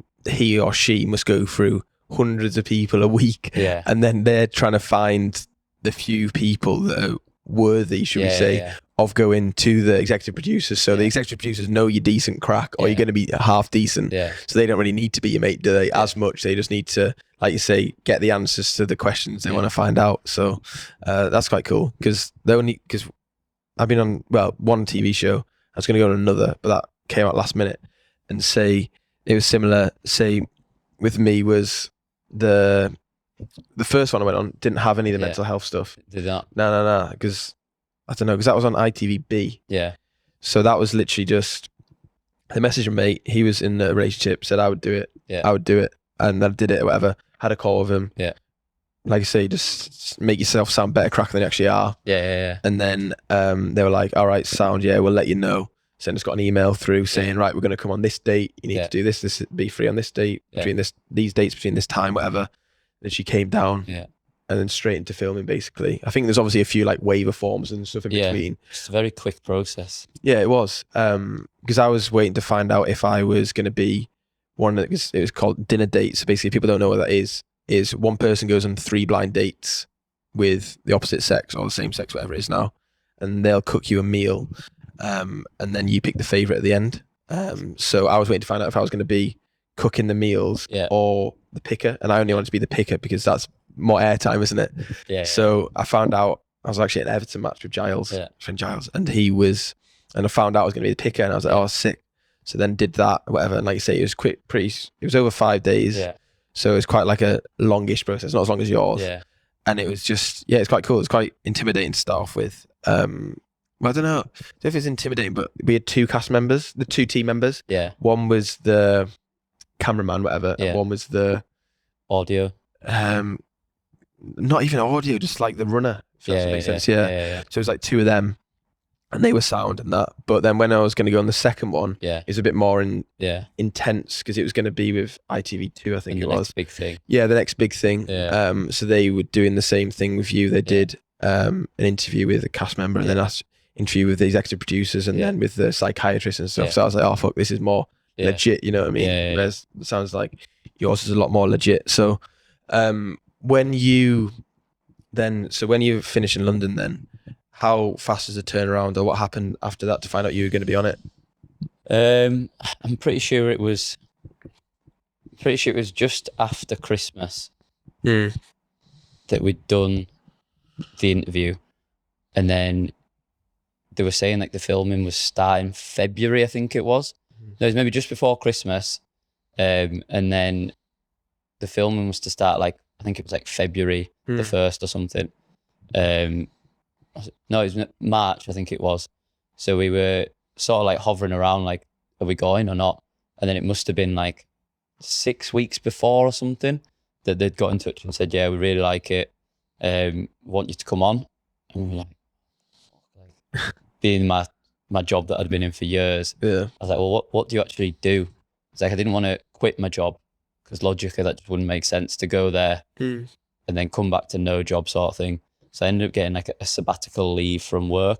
A: or she must go through hundreds of people a week, and then they're trying to find the few people that are worthy, should we say, of going to the executive producers. So the executive producers know you're decent crack, or you're going to be half decent. So they don't really need to be your mate, do they? As much. They just need to, like you say, get the answers to the questions they want to find out. So that's quite cool, because I've been on one TV show. I was going to go on another, but that came out last minute. And say it was similar. Say with me was the first one I went on didn't have any of the mental health stuff.
B: Did not?
A: No, because I don't know, because that was on ITVB.
B: Yeah. So
A: that was literally just the message of mate. He was in a relationship, said I would do it.
B: Yeah.
A: I would do it, and I did it or whatever. Had a call with him.
B: Yeah.
A: Like I say, just make yourself sound better cracker than you actually are.
B: Yeah.
A: And then they were like, all right, sound, we'll let you know. So I just got an email through saying, right, we're going to come on this date. You need to do this, be free on this date, between these dates, between this time, whatever. Then she came down and then straight into filming, basically. I think there's obviously a few like waiver forms and stuff in between.
B: It's a very quick process.
A: Yeah, it was. Because I was waiting to find out if I was going to be one that it was called dinner dates. So basically, people don't know what that is one person goes on 3 blind dates with the opposite sex or the same sex, whatever it is now, and they'll cook you a meal, and then you pick the favourite at the end. So I was waiting to find out if I was going to be cooking the meals or the picker, and I only wanted to be the picker because that's more airtime, isn't it? So I found out I was actually at an Everton match with Giles, friend Giles, and I found out I was going to be the picker, and I was like, oh, sick. So then did that, whatever, and like you say, it was quick, it was over 5 days. So it's quite like a longish process, not as long as yours. And it was just, it's quite cool. It's quite intimidating to start off with. I don't know if it's intimidating, but we had 2 cast members, the 2 team members. One was the cameraman, whatever, and one was the
B: audio.
A: Not even audio, just like the runner. If that makes sense. So it was like 2 of them, and they were sound and that. But then when I was going to go on the second one, it was a bit more intense, because it was going to be with ITV2, I think it was. The next
B: big thing.
A: Yeah, the next big thing. So they were doing the same thing with you. They did an interview with a cast member, and then us interview with the executive producers, and then with the psychiatrist and stuff. So I was like, oh fuck, this is more legit, you know what I mean? Whereas it sounds like yours is a lot more legit. So when you finish in London, then how fast is the turnaround, or what happened after that to find out you were going to be on it?
B: I'm pretty sure it was just after Christmas that we'd done the interview, and then they were saying like the filming was starting February, I think it was. No, it was maybe just before Christmas, and then the filming was to start like, I think it was like February the 1st or something. No, it was March, I think it was. So we were sort of like hovering around, like, are we going or not? And then it must have been like 6 weeks before or something that they'd got in touch and said, yeah, we really like it. Want you to come on. And we were like, being my job that I'd been in for years. I was like, well, what do you actually do? It's like, I didn't want to quit my job, because logically that just wouldn't make sense to go there and then come back to no job sort of thing. So I ended up getting like a sabbatical leave from work.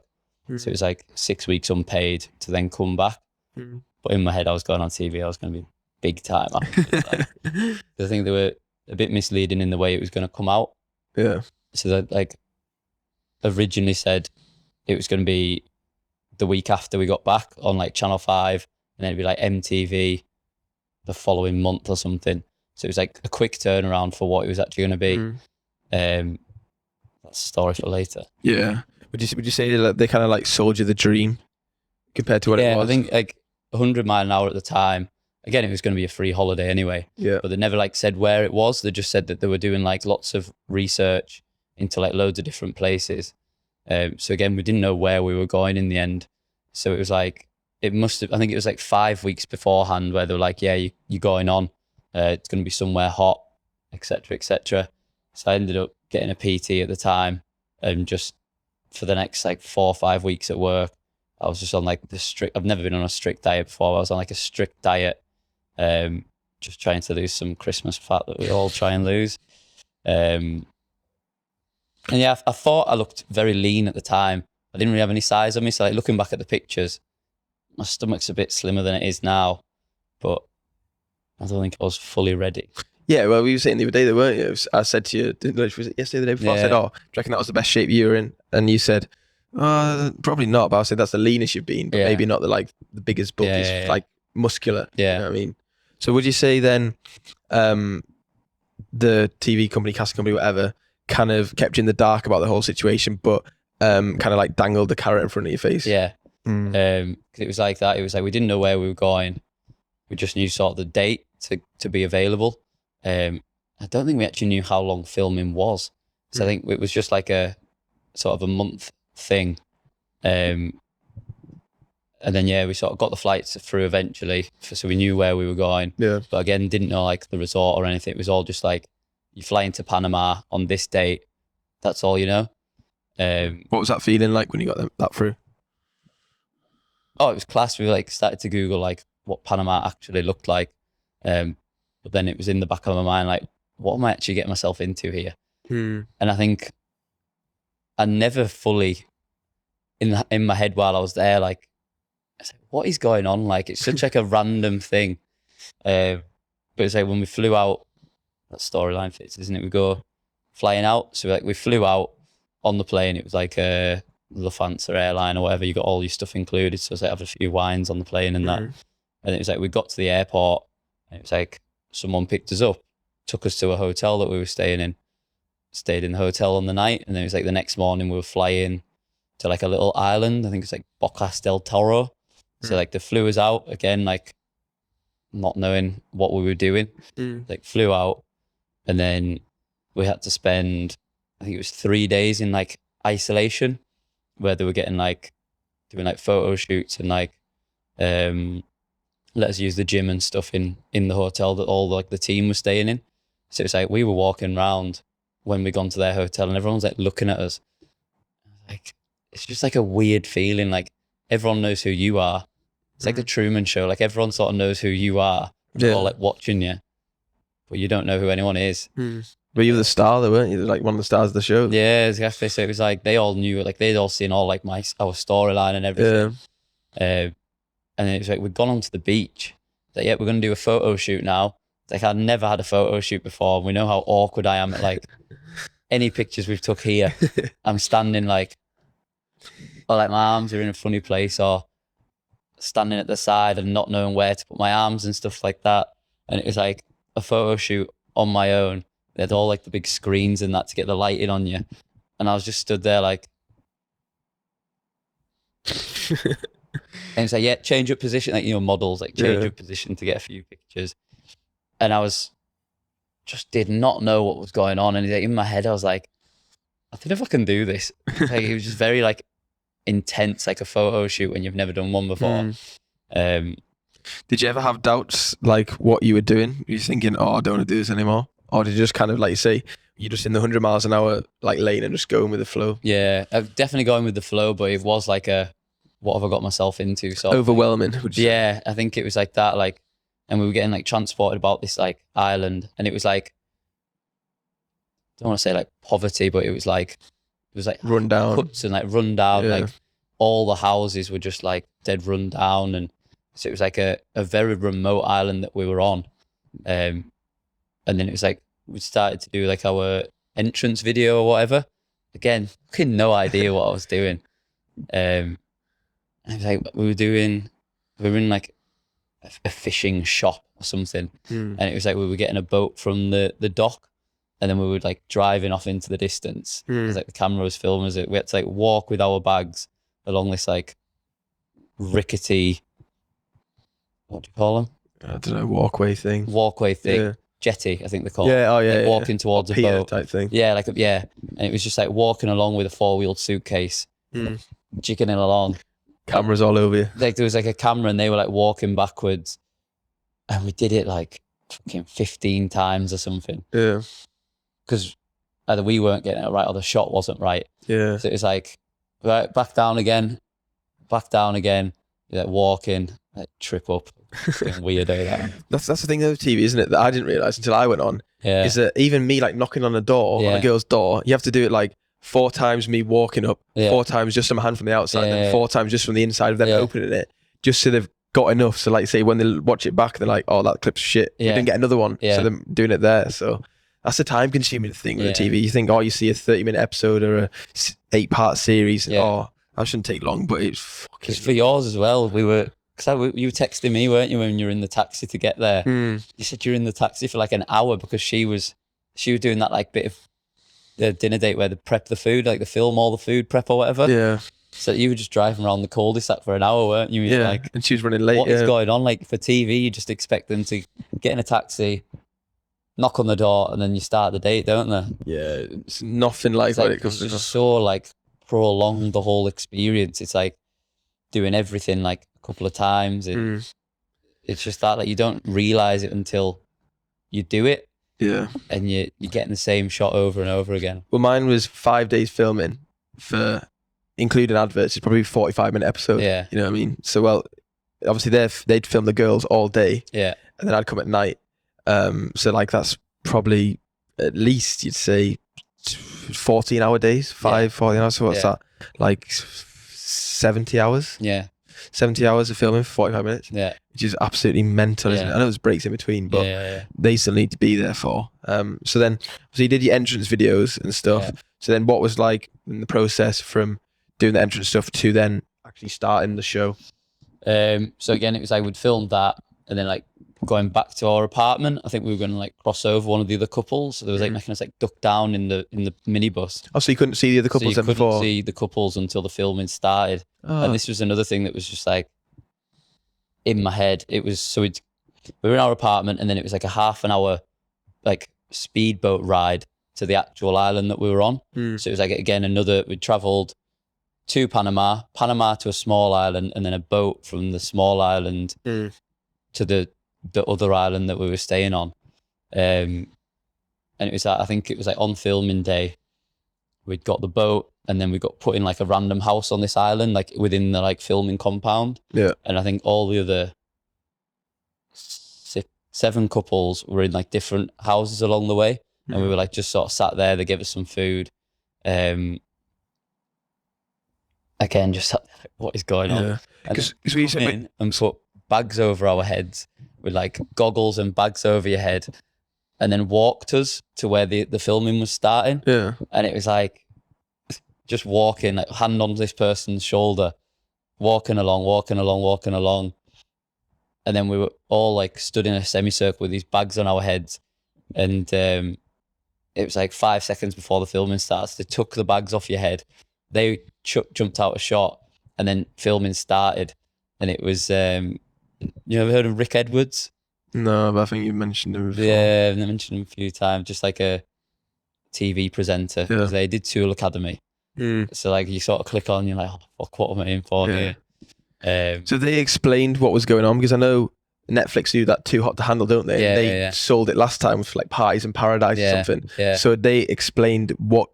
B: So it was like 6 weeks unpaid to then come back. But in my head, I was going on TV. I was going to be big time. I think they were a bit misleading in the way it was going to come out. So that like originally said it was going to be the week after we got back on like Channel 5, and then it'd be like MTV the following month or something. So it was like a quick turnaround for what it was actually going to be. That's a story for later. Would you say that they kind of like sold you the dream compared to what it was? I think like 100 mile an hour at the time. Again, it was going to be a free holiday anyway. But they never like said where it was. They just said that they were doing like lots of research into like loads of different places. So again, we didn't know where we were going in the end. So it was like it must have, I think it was like 5 weeks beforehand where they were like, yeah, you're going on. It's going to be somewhere hot, etc., etc. So I ended up getting a PT at the time, and just for the next like 4 or 5 weeks at work, I was just on like I've never been on a strict diet before. I was on like a strict diet, just trying to lose some Christmas fat that we all try and lose. And yeah, I thought I looked very lean at the time. I didn't really have any size on me. So like looking back at the pictures, my stomach's a bit slimmer than it is now, but I don't think I was fully ready.
A: Yeah, well, we were saying the other day, there weren't you? I said to you, was it yesterday, the day before? I said, do you reckon that was the best shape you were in? And you said, probably not, but I said that's the leanest you've been, but maybe not the biggest, bulkiest, like muscular.
B: Yeah.
A: You know what I mean? So would you say then the TV company, casting company, whatever, kind of kept you in the dark about the whole situation, but kind of like dangled the carrot in front of your face?
B: Yeah. Cause it was like that. It was like we didn't know where we were going. We just knew sort of the date to be available. I don't think we actually knew how long filming was. So I think it was just like a sort of a month thing. And then, yeah, we sort of got the flights through eventually. So we knew where we were going.
A: Yeah.
B: But again, didn't know like the resort or anything. It was all just like, you fly into Panama on this date. That's all you know.
A: What was that feeling like when you got that through?
B: Oh, it was class. We like started to Google like what Panama actually looked like. But then it was in the back of my mind, like, what am I actually getting myself into here? And I think I never fully, in my head while I was there, like, I said, what is going on? Like, it's such like a random thing. But it's like when we flew out, that storyline fits, isn't it? We go flying out. So like we flew out on the plane. It was like a Lufthansa airline or whatever. You got all your stuff included. So it's like have a few wines on the plane and that. And it was like we got to the airport and it was like someone picked us up, took us to a hotel that we were staying in, stayed in the hotel on the night. And then it was like the next morning we were flying to like a little island. I think it's like Bocas del Toro. So like they flew us out again, like not knowing what we were doing. Like flew out and then we had to spend, I think it was 3 days in like isolation where they were getting like, doing like photo shoots and like, let us use the gym and stuff in the hotel that all like the team was staying in. So it's like we were walking around when we gone to their hotel and everyone's like looking at us. Like, it's just like a weird feeling. Like everyone knows who you are. It's like the Truman Show. Like everyone sort of knows who you are. They're all like watching you, but you don't know who anyone is.
A: But you were the star though, weren't you? Like one of the stars of the show.
B: Yeah, exactly. So it was like they all knew, like they'd all seen all like our storyline and everything. And then it was like we'd gone onto the beach. Like, yeah, we're gonna do a photo shoot now. It's like I'd never had a photo shoot before. We know how awkward I am at like any pictures we've took here. I'm standing like, or like my arms are in a funny place, or standing at the side and not knowing where to put my arms and stuff like that. And it was like a photo shoot on my own. They had all like the big screens and that to get the lighting on you. And I was just stood there like, and it's like, yeah, change your position. Like, you know, models, like change your position to get a few pictures. And I was just did not know what was going on. And like, in my head, I was like, I don't know if I can do this. Like, it was just very like intense, like a photo shoot when you've never done one before.
A: Did you ever have doubts like what you were doing? Were you thinking, oh, I don't want to do this anymore? Or did you just kind of, like you say, you're just in the 100 miles an hour like lane and just going with the flow?
B: Yeah, I've definitely going with the flow, but it was like a, what have I got myself into? So
A: overwhelming, would you say?
B: Yeah, I think it was like that, like, and we were getting like transported about this like island, and it was like, I don't want to say like poverty, but it was like
A: run down,
B: huts and like run down, like all the houses were just like dead run down, and so it was like a very remote island that we were on, and then it was like we started to do like our entrance video or whatever. Again, fucking no idea what I was doing. And it was like we were in like a fishing shop or something, and it was like we were getting a boat from the dock, and then we were like driving off into the distance. It was like the camera was filming us. We had to like walk with our bags along this like rickety, what do you call them?
A: I don't know, walkway thing.
B: Yeah. Jetty, I think they call it.
A: Yeah, oh yeah.
B: Like walking towards a boat
A: type thing.
B: Yeah, like and it was just like walking along with a 4-wheeled suitcase, jigging it along.
A: Cameras all over you.
B: Like there was like a camera and they were like walking backwards, and we did it like fucking 15 times or something.
A: Yeah.
B: Because either we weren't getting it right or the shot wasn't right.
A: Yeah.
B: So it was like, right, back down again, like walking, like trip up. Weirdo that.
A: That's the thing with TV, isn't it? That I didn't realise until I went on.
B: Yeah.
A: Is that even me like knocking on a door, on a girl's door, you have to do it like 4 times me walking up, 4 times just on my hand from the outside, and 4 times just from the inside of them opening it, just so they've got enough. So like say when they watch it back, they're like, oh, that clip's shit. We didn't get another one. So they're doing it there. So that's a time consuming thing with the TV. You think, oh, you see a 30-minute episode or a 8-part series. Oh, that shouldn't take long, but it's fucking...
B: Because for yours as well, you were texting me, weren't you, when you were in the taxi to get there? You said you were in the taxi for like an hour because she was doing that like bit of the dinner date where they prep the food, like they film all the food prep or whatever.
A: Yeah.
B: So you were just driving around the cul-de-sac for an hour, weren't you?
A: Yeah,
B: like,
A: and she was running late.
B: What is going on? Like for TV, you just expect them to get in a taxi, knock on the door, and then you start the date, don't they?
A: Yeah, it's nothing like that.
B: It's just so like prolonged the whole experience. It's like doing everything like a couple of times. It's just that like you don't realise it until you do it.
A: Yeah.
B: And you're getting the same shot over and over again.
A: Well, mine was 5 days filming for, including adverts, it's probably a 45-minute episode.
B: Yeah.
A: You know what I mean? So, well, obviously they'd film the girls all day.
B: Yeah.
A: And then I'd come at night. So like that's probably at least you'd say 14-hour days, 14 hours. So what's that? Like 70 hours?
B: Yeah.
A: 70 hours of filming for 45 minutes.
B: Yeah.
A: Which is absolutely mental, isn't it? I know there's breaks in between, but they still need to be there for. So then, so you did your entrance videos and stuff.
B: Yeah.
A: So then what was like in the process from doing the entrance stuff to then actually starting the show?
B: So again, it was like we'd filmed that and then like going back to our apartment, I think we were going to like cross over one of the other couples. So there was like making us like duck down in the minibus.
A: Oh, so you couldn't see the other couples then before?
B: You couldn't see the couples until the filming started.
A: Oh.
B: And this was another thing that was just like in my head. It was, so we were in our apartment and then it was like a half an hour like speedboat ride to the actual island that we were on. So it was like, again, we travelled to Panama to a small island, and then a boat from the small island to the other island that we were staying on. And it was, I think it was like on filming day, we'd got the boat and then we got put in like a random house on this island, like within the like filming compound.
A: Yeah.
B: And I think all the other 7 couples were in like different houses along the way. And we were like just sort of sat there. They gave us some food. Again, just sat there, like, what is going on?
A: Because
B: we come in and put bags over our heads with like goggles and bags over your head, and then walked us to where the filming was starting.
A: Yeah.
B: And it was like just walking, like hand on this person's shoulder, walking along. And then we were all like stood in a semicircle with these bags on our heads. And it was like 5 seconds before the filming starts. They took the bags off your head. They jumped out a shot, and then filming started. And it was, you ever heard of Rick Edwards?
A: No, but I think you mentioned him before.
B: Yeah, I mentioned him a few times, just like a TV presenter.
A: Yeah.
B: They did Tool Academy. So like you sort of click on, you're like, oh, fuck, what am I in for here?
A: So they explained what was going on, because I know Netflix do that Too Hot to Handle, don't they?
B: Yeah,
A: they sold it last time with like Parties in Paradise or something.
B: Yeah.
A: So they explained what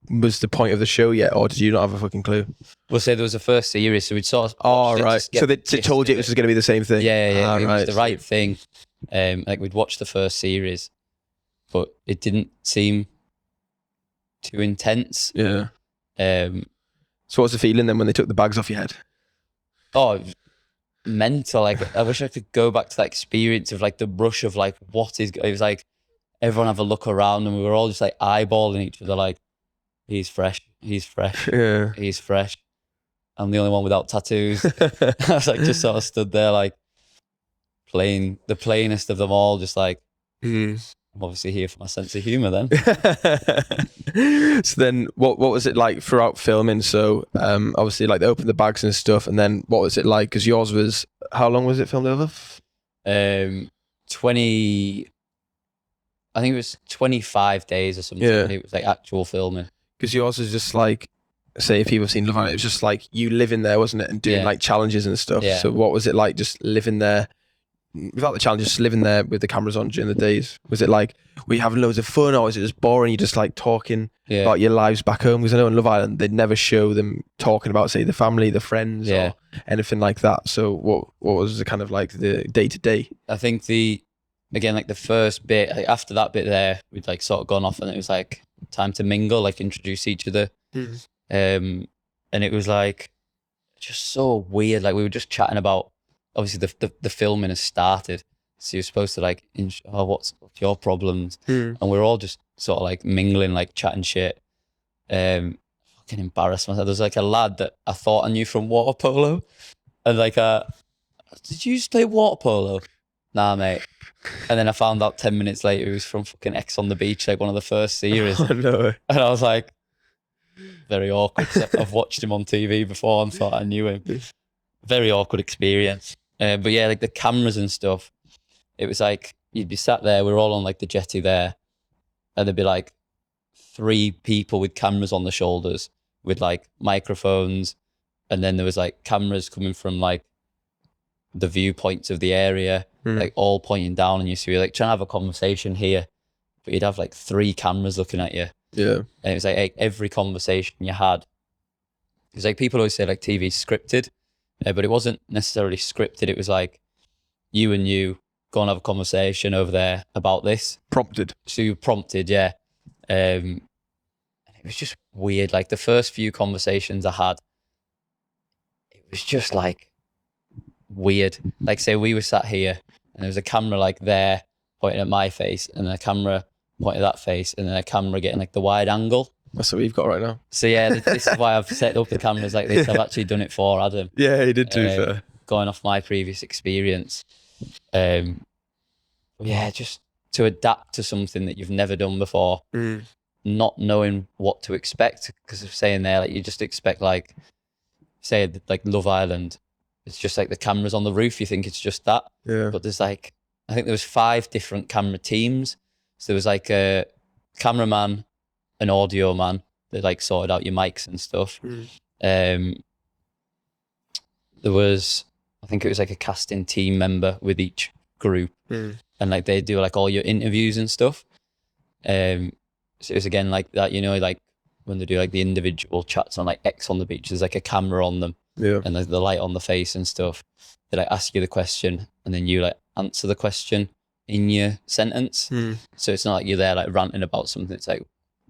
A: was the point of the show yet, or did you not have a fucking clue?
B: We'll say there was a first series, so we'd sort of...
A: Oh, right. So they told you it was going to be the same thing?
B: Yeah. It was the right thing. Like we'd watched the first series, but it didn't seem too intense.
A: Yeah. So what's the feeling then when they took the bags off your head?
B: Oh, it was mental. Like I wish I could go back to that experience of like the rush of like it was like everyone have a look around, and we were all just like eyeballing each other like, he's fresh.
A: Yeah.
B: He's fresh. I'm the only one without tattoos. I was like just sort of stood there like playing the plainest of them all, just like I'm obviously here for my sense of humour then.
A: So then what was it like throughout filming? So obviously like they opened the bags and stuff, and then what was it like? Because yours was, how long was it filmed over?
B: 20, I think it was 25 days or something.
A: Yeah.
B: It was like actual filming.
A: Because yours is just like say if people have seen Love Island, it was just like you living there, wasn't it, and doing
B: Yeah.
A: like challenges and stuff.
B: Yeah.
A: So what was it like just living there without the challenges, just living there with the cameras on during the days? Was it like were you having loads of fun, or was it just boring? You just like talking
B: Yeah.
A: about your lives back home? Because I know in Love Island they'd never show them talking about, say, the family, the friends,
B: Yeah.
A: or anything like that. So what was the kind of like the day to day?
B: I think again, like the first bit, like after that bit there, we'd like sort of gone off and it was like time to mingle, like introduce each other. And it was like just so weird. Like we were just chatting about, obviously the filming has started. So you're supposed to like, what's your problems? And we're all just sort of like mingling, like chatting shit. Fucking embarrassed myself. There's like a lad that I thought I knew from water polo. And like, did you just play water polo? Nah, mate. And then I found out 10 minutes later he was from fucking X on the Beach, like one of the first series.
A: Oh, no.
B: And I was like, very awkward. I've watched him on TV before and thought I knew him. Very awkward experience. But yeah, like the cameras and stuff, it was like you'd be sat there, we were all on like the jetty there, and there'd be like 3 people with cameras on the shoulders with like microphones, and then there was like cameras coming from like the viewpoints of the area, like all pointing down on you. So you're like trying to have a conversation here, but you'd have like 3 cameras looking at you.
A: Yeah.
B: And it was like every conversation you had, because like people always say like TV's scripted, but it wasn't necessarily scripted. It was like you and you go and have a conversation over there about this.
A: Prompted.
B: So you prompted, yeah. And it was just weird. Like the first few conversations I had, it was just like weird. Like say we were sat here and there was a camera like there pointing at my face, and then a camera pointing at that face, and then a camera getting like the wide angle.
A: That's what we've got right now.
B: So yeah, this is why I've set up the cameras like this. I've actually done it for Adam.
A: Yeah, he did too. Fair.
B: Going off my previous experience. Yeah, just to adapt to something that you've never done before, not knowing what to expect, because of saying there, like you just expect like, say like Love Island, it's just like the cameras on the roof. You think it's just that,
A: Yeah.
B: but there's like, I think there was 5 different camera teams. So there was like a cameraman, an audio man that like sorted out your mics and stuff. There was, I think it was like a casting team member with each group, and like they do like all your interviews and stuff. So it was again like that, you know, like when they do like the individual chats on like X on the Beach, there's like a camera on them, and there's the light on the face and stuff. They like ask you the question, and then you like answer the question in your sentence. So it's not like you're there like ranting about something. It's like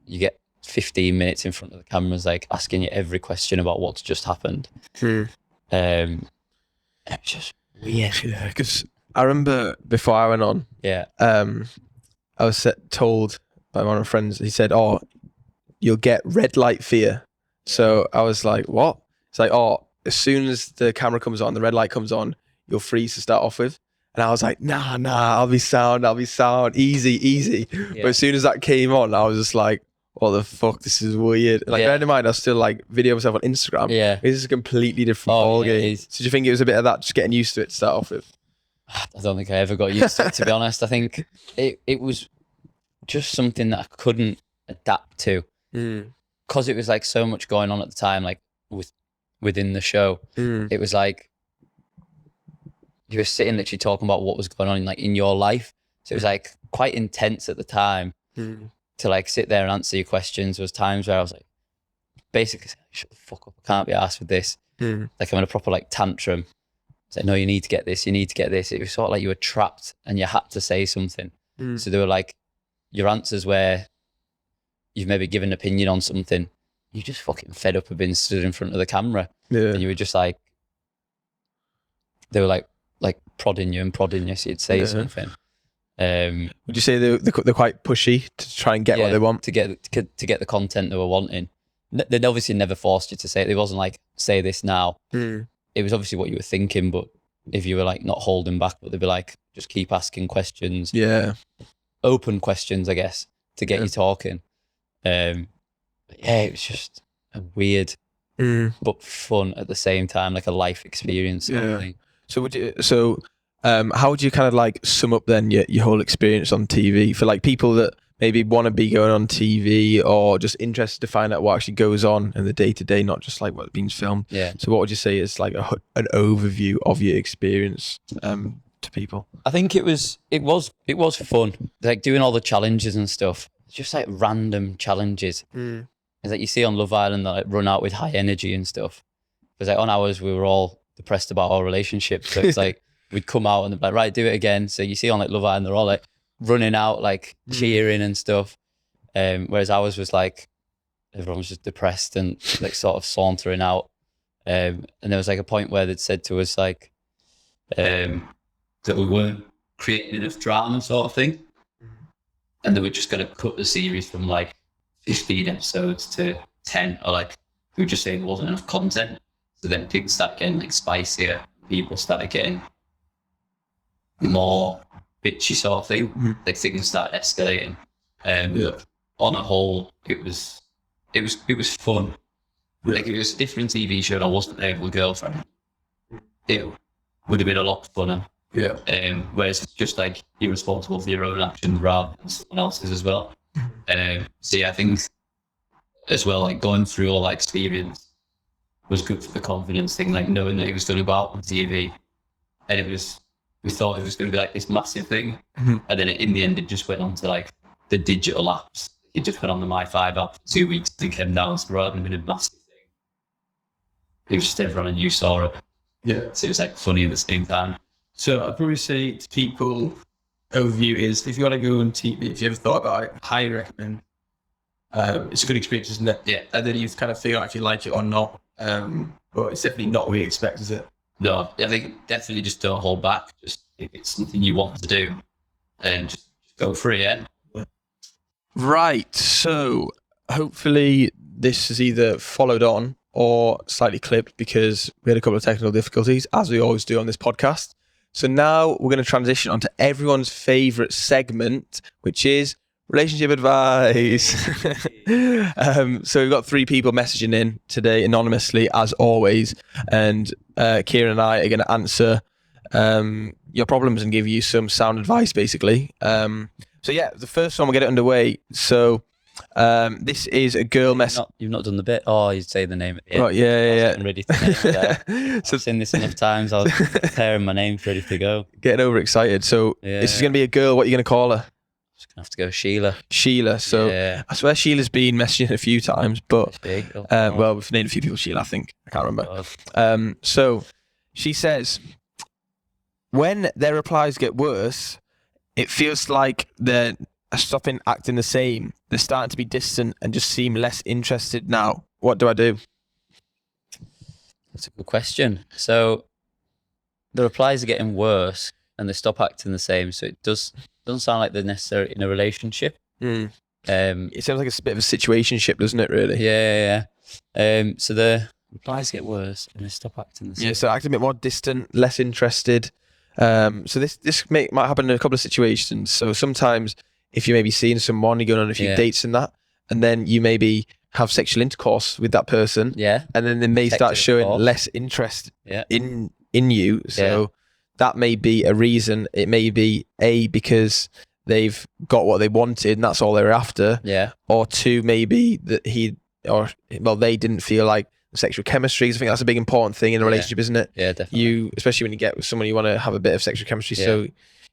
B: you get 15 minutes in front of the cameras, like asking you every question about what's just happened. It was just weird.
A: Yeah, because I remember before I went on, I was told by one of my friends, he said, "Oh, you'll get red light fear." So I was like, "What?" It's like, "Oh, as soon as the camera comes on, the red light comes on, you'll freeze to start off with." And I was like, nah, I'll be sound, easy.
B: Yeah.
A: But as soon as that came on, I was just like, what the fuck, this is weird. Like, bear in mind, I still like video myself on Instagram.
B: Yeah.
A: This is a completely different ballgame. So do you think it was a bit of that, just getting used to it to start off with?
B: I don't think I ever got used to it, to be honest. I think it was just something that I couldn't adapt to, because it was like so much going on at the time, like within the show. It was like you were sitting literally talking about what was going on like in your life. So it was like quite intense at the time to like sit there and answer your questions. There was times where I was like, basically, shut the fuck up, I can't be arsed with this. Like I'm in a proper like tantrum. It's like, no, you need to get this, you need to get this. It was sort of like you were trapped and you had to say something. So there were like your answers where you've maybe given an opinion on something, you just fucking fed up of being stood in front of the camera. And you were just like, they were like prodding you, so you'd say something.
A: Would you say they're quite pushy to try and get what they want?
B: To get the content they were wanting. They'd obviously never forced you to say it. It wasn't like, say this now. It was obviously what you were thinking, but if you were like not holding back, but they'd be like, just keep asking questions. Open questions, I guess, to get you talking. But yeah, it was just a weird but fun at the same time, like a life experience. Thing.
A: So how would you kind of like sum up then your whole experience on TV for like people that maybe want to be going on TV or just interested to find out what actually goes on in the day-to-day, not just like what's being filmed.
B: Yeah.
A: So what would you say is like an overview of your experience to people?
B: I think it was fun, like doing all the challenges and stuff. Just like random challenges. It's like you see on Love Island that like run out with high energy and stuff. Because like on ours we were all depressed about our relationship, so it's like we'd come out and they'd be like, right, do it again. So you see on like Love Island they're all like running out, like cheering and stuff. Whereas ours was like everyone was just depressed and like sort of sauntering out. And there was like a point where they'd said to us like that we weren't creating enough drama sort of thing. And they were just going to cut the series from like 15 episodes to 10, or like we were just saying there wasn't enough content. So then things started getting like spicier. People started getting more bitchy sort of thing. Like things started escalating. On a whole, it was fun. Like it was a different TV show. I wasn't there with a girlfriend. It would have been a lot funner.
A: Yeah.
B: Whereas it's just like you're responsible for your own actions rather than someone else's as well. So yeah, I think as well, like going through all that experience was good for the confidence thing, like knowing that it was going to go out on TV, and we thought it was going to be like this massive thing, and then in the end it just went on to like the digital apps. It just went on the My5 app for 2 weeks and came down rather than being a massive thing. It was just everyone and you saw it.
A: Yeah.
B: So it was like funny at the same time.
C: So I'd probably say to people, overview is if you want to go on TV, if you ever thought about it, highly recommend. It's a good experience, isn't it?
B: Yeah.
C: And then you kind of figure out if you like it or not. But it's definitely not what we expect, is it?
B: No, I think definitely just don't hold back. Just if it's something you want to do, and just go for it. Yeah.
A: Right. So hopefully this is either followed on or slightly clipped because we had a couple of technical difficulties, as we always do on this podcast. So now we're going to transition onto everyone's favorite segment, which is relationship advice. So we've got 3 people messaging in today anonymously, as always, and Kieran and I are going to answer your problems and give you some sound advice, basically. So yeah, the first one, we'll get it underway. So this is a girl message.
B: You've not done the bit. Oh, you'd say the name at the end.
A: Right, yeah.
B: I'm ready to name it there. So I've seen this enough times. I was preparing my name ready to go.
A: Getting overexcited. So this is going to be a girl. What are you going to call her?
B: Just gonna have to go Sheila.
A: Sheila. So
B: Yeah.
A: I swear Sheila's been messaging a few times, but
B: Big.
A: well, we've named a few people Sheila, I think. I can't remember. So she says, when their replies get worse, it feels like they're stopping acting the same. They're starting to be distant and just seem less interested now. What do I do?
B: That's a good question. So the replies are getting worse and they stop acting the same. So it doesn't sound like they're necessarily in a relationship.
A: It sounds like it's a bit of a situationship, doesn't it, really?
B: Yeah. So the replies get worse and they stop acting the same.
A: Yeah, so acting a bit more distant, less interested. So this might happen in a couple of situations. So sometimes if you may be seeing someone, you're going on a few dates and that, and then you maybe have sexual intercourse with that person, and then they may start showing less interest in you. So that may be a reason. It may be A, because they've got what they wanted and that's all they're after. Or 2, maybe that they didn't feel like sexual chemistry. I think that's a big important thing in a relationship, isn't it?
B: Yeah, definitely.
A: Especially when you get with someone, you want to have a bit of sexual chemistry, so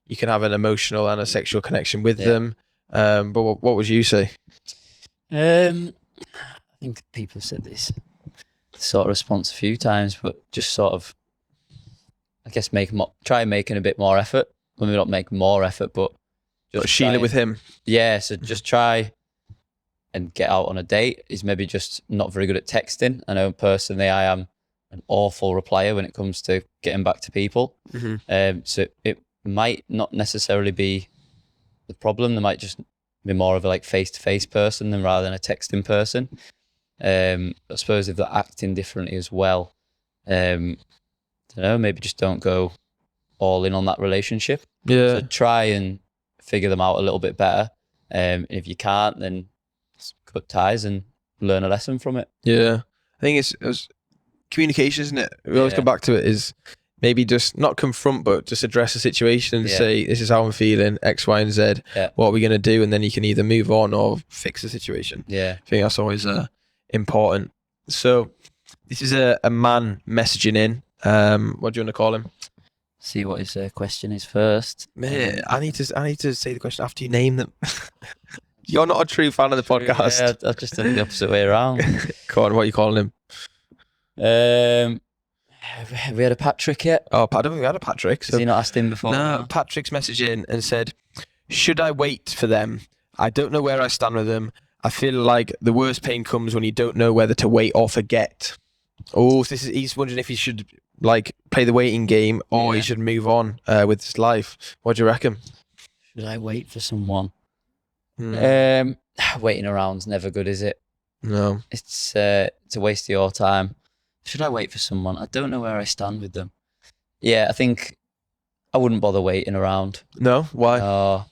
A: you can have an emotional and a sexual connection with them. But what would you say?
B: I think people have said this sort of response a few times, but just sort of, I guess, try making a bit more effort. Well, maybe not make more effort, but just
A: Sheila with him.
B: Yeah, so just try and get out on a date. He's maybe just not very good at texting. I know personally I am an awful replier when it comes to getting back to people. So it might not necessarily be the problem. They might just be more of a like face-to-face person than rather than a texting person. I suppose if they're acting differently as well, I don't know, maybe just don't go all in on that relationship. So try and figure them out a little bit better. And if you can't, then cut ties and learn a lesson from it.
A: I think it's communication, isn't it? We always come back to it. Is maybe just not confront, but just address the situation and
B: Yeah.
A: say, this is how I'm feeling, X, Y, and Z.
B: Yeah.
A: What are we going to do? And then you can either move on or fix the situation.
B: Yeah.
A: I think that's always important. So this is a man messaging in. What do you want to call him?
B: See what his question is first.
A: Mate, I need to say the question after you name them. You're not a true fan of the podcast.
B: Yeah, I've just done the opposite way around.
A: Go on, what are you calling him?
B: Have we had a Patrick yet?
A: Oh, I don't think we had a Patrick.
B: Has he not asked him before?
A: No, Patrick's messaged in and said, should I wait for them? I don't know where I stand with them. I feel like the worst pain comes when you don't know whether to wait or forget. Oh, so he's wondering if he should like play the waiting game or he should move on with his life. What do you reckon?
B: Should I wait for someone? Waiting around's never good, is it?
A: No.
B: It's a waste of your time. Should I wait for someone? I don't know where I stand with them. Yeah, I think I wouldn't bother waiting around.
A: No? Why?
B: But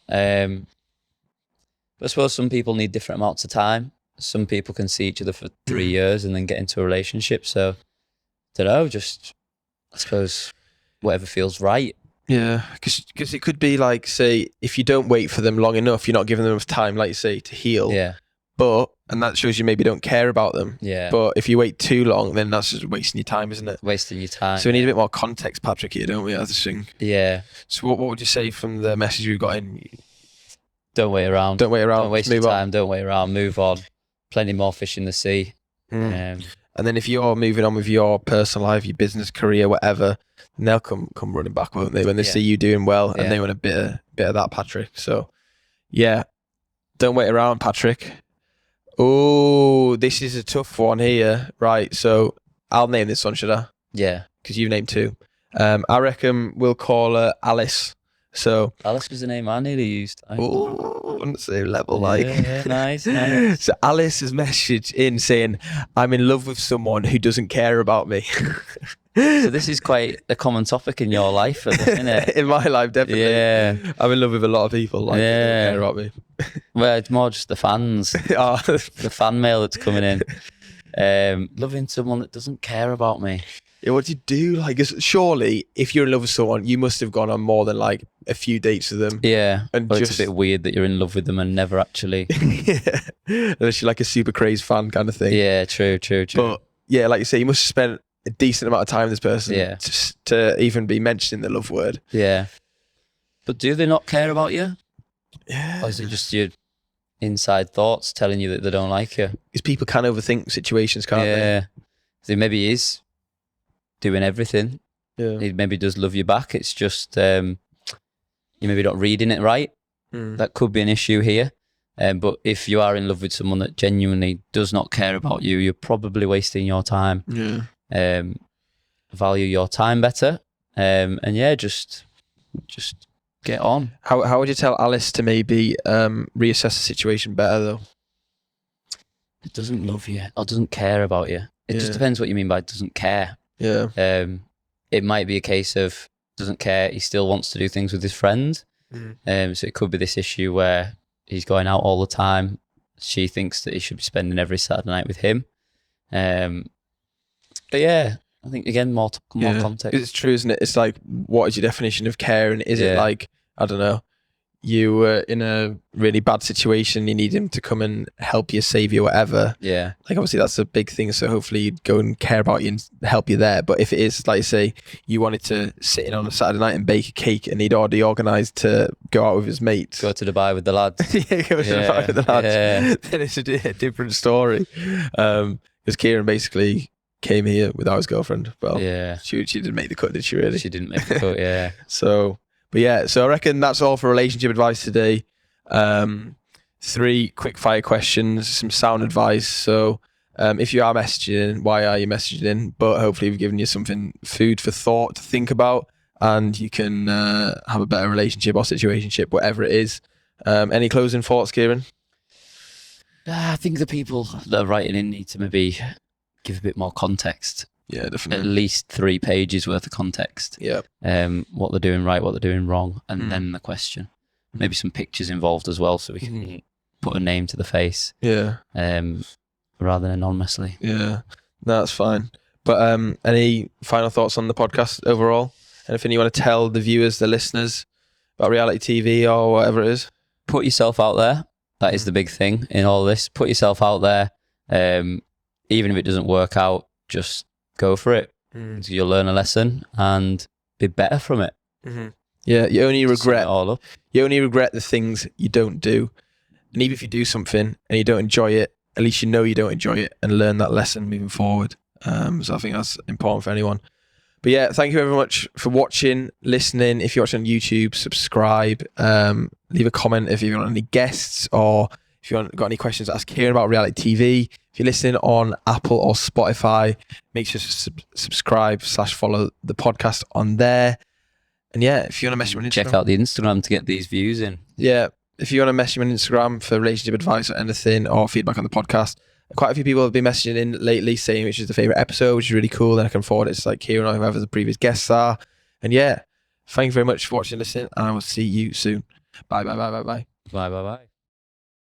B: I suppose some people need different amounts of time. Some people can see each other for 3 years and then get into a relationship. So, I don't know, just, I suppose, whatever feels right.
A: Yeah, because it could be like, say, if you don't wait for them long enough, you're not giving them enough time, like you say, to heal.
B: Yeah.
A: And that shows you maybe don't care about them.
B: Yeah.
A: But if you wait too long, then that's just wasting your time, isn't it?
B: Wasting your time.
A: So we need a bit more context, Patrick, here, don't we? I just think.
B: Yeah.
A: So what would you say from the message we've got in?
B: Don't wait around.
A: Don't wait around.
B: Don't waste your time. Don't wait around. Move on. Plenty more fish in the sea.
A: And then if you're moving on with your personal life, your business, career, whatever, then they'll come running back, won't they? When they see you doing well and they want a bit of that, Patrick. So, yeah, don't wait around, Patrick. Oh, this is a tough one here. Right, so I'll name this one, should I?
B: Yeah.
A: Because you've named two. I reckon we'll call her Alice. So
B: Alice was the name I nearly used.
A: on the same level, like.
B: Yeah, nice, nice.
A: So Alice has messaged in saying, I'm in love with someone who doesn't care about me.
B: So this is quite a common topic in your life, isn't it?
A: In my life, definitely.
B: Yeah.
A: I'm in love with a lot of people, like, who don't care about me.
B: Well, it's more just the fans, the fan mail that's coming in. Loving someone that doesn't care about me.
A: Yeah, what do you do? Like, surely, if you're in love with someone, you must have gone on more than like a few dates with them.
B: Yeah,
A: and
B: well, it's a bit weird that you're in love with them and never actually.
A: Yeah, unless you're like a super crazed fan kind of thing.
B: Yeah, true.
A: But yeah, like you say, you must have spent a decent amount of time with this person.
B: Yeah.
A: To even be mentioning the love word.
B: Yeah, but do they not care about you?
A: Yeah.
B: Or is it just your inside thoughts telling you that they don't like you?
A: Because people can overthink situations, can't they?
B: Yeah, so maybe he is doing everything.
A: Yeah.
B: He maybe does love you back. It's just you maybe not reading it right. That could be an issue here. But if you are in love with someone that genuinely does not care about you, you're probably wasting your time.
A: Yeah.
B: Value your time better. And yeah, just get on.
A: How would you tell Alice to maybe reassess the situation better though?
B: It doesn't love you or doesn't care about you. It just depends what you mean by doesn't care.
A: Yeah.
B: It might be a case of doesn't care. He still wants to do things with his friends. So it could be this issue where he's going out all the time. She thinks that he should be spending every Saturday night with him. But yeah, I think again more context.
A: It's true, isn't it? It's like, what is your definition of care? And is it like, I don't know, you were in a really bad situation, you need him to come and help you, save you, whatever.
B: Yeah.
A: Like obviously that's a big thing. So hopefully you'd go and care about you and help you there. But if it is, like say, you wanted to sit in on a Saturday night and bake a cake and he'd already organised to go out with his mates.
B: Go to Dubai with the lads.
A: Yeah, go to Dubai with the lads. Yeah. Then it's a different story. Because Kieran basically came here without his girlfriend. Well, she didn't make the cut, did she really?
B: She didn't make the cut, yeah.
A: So I reckon that's all for relationship advice today. 3 quick fire questions, some sound advice. So if you are messaging, why are you messaging? But hopefully we've given you something, food for thought to think about, and you can have a better relationship or situationship, whatever it is. Any closing thoughts, Kieran?
B: I think the people that are writing in need to maybe give a bit more context.
A: Yeah, definitely.
B: At least 3 pages worth of context.
A: Yeah.
B: What they're doing right, what they're doing wrong, and then the question. Maybe some pictures involved as well, so we can put a name to the face.
A: Yeah.
B: Rather than anonymously.
A: Yeah. No, that's fine. But any final thoughts on the podcast overall? Anything you want to tell the viewers, the listeners about reality TV or whatever it is?
B: Put yourself out there. That is the big thing in all this. Put yourself out there. Even if it doesn't work out, just go for it. You'll learn a lesson and be better from it.
A: Yeah, you only regret
B: Sum it all up.
A: You only regret the things you don't do. And even if you do something and you don't enjoy it, at least you know you don't enjoy it and learn that lesson moving forward. So I think that's important for anyone. But yeah, thank you very much for watching, listening. If you're watching on YouTube, subscribe. Leave a comment if you want any guests or if you've got any questions to ask Kieran about reality TV. If you're listening on Apple or Spotify, make sure to subscribe/follow the podcast on there. And yeah, if you want to message me on Instagram,
B: check out the Instagram to get these views in.
A: Yeah, if you want to message me on Instagram for relationship advice or anything or feedback on the podcast, quite a few people have been messaging in lately saying which is the favourite episode, which is really cool. Then I can forward it to like Kieran or whoever the previous guests are. And yeah, thank you very much for watching and listening, and I will see you soon. Bye.
B: Bye.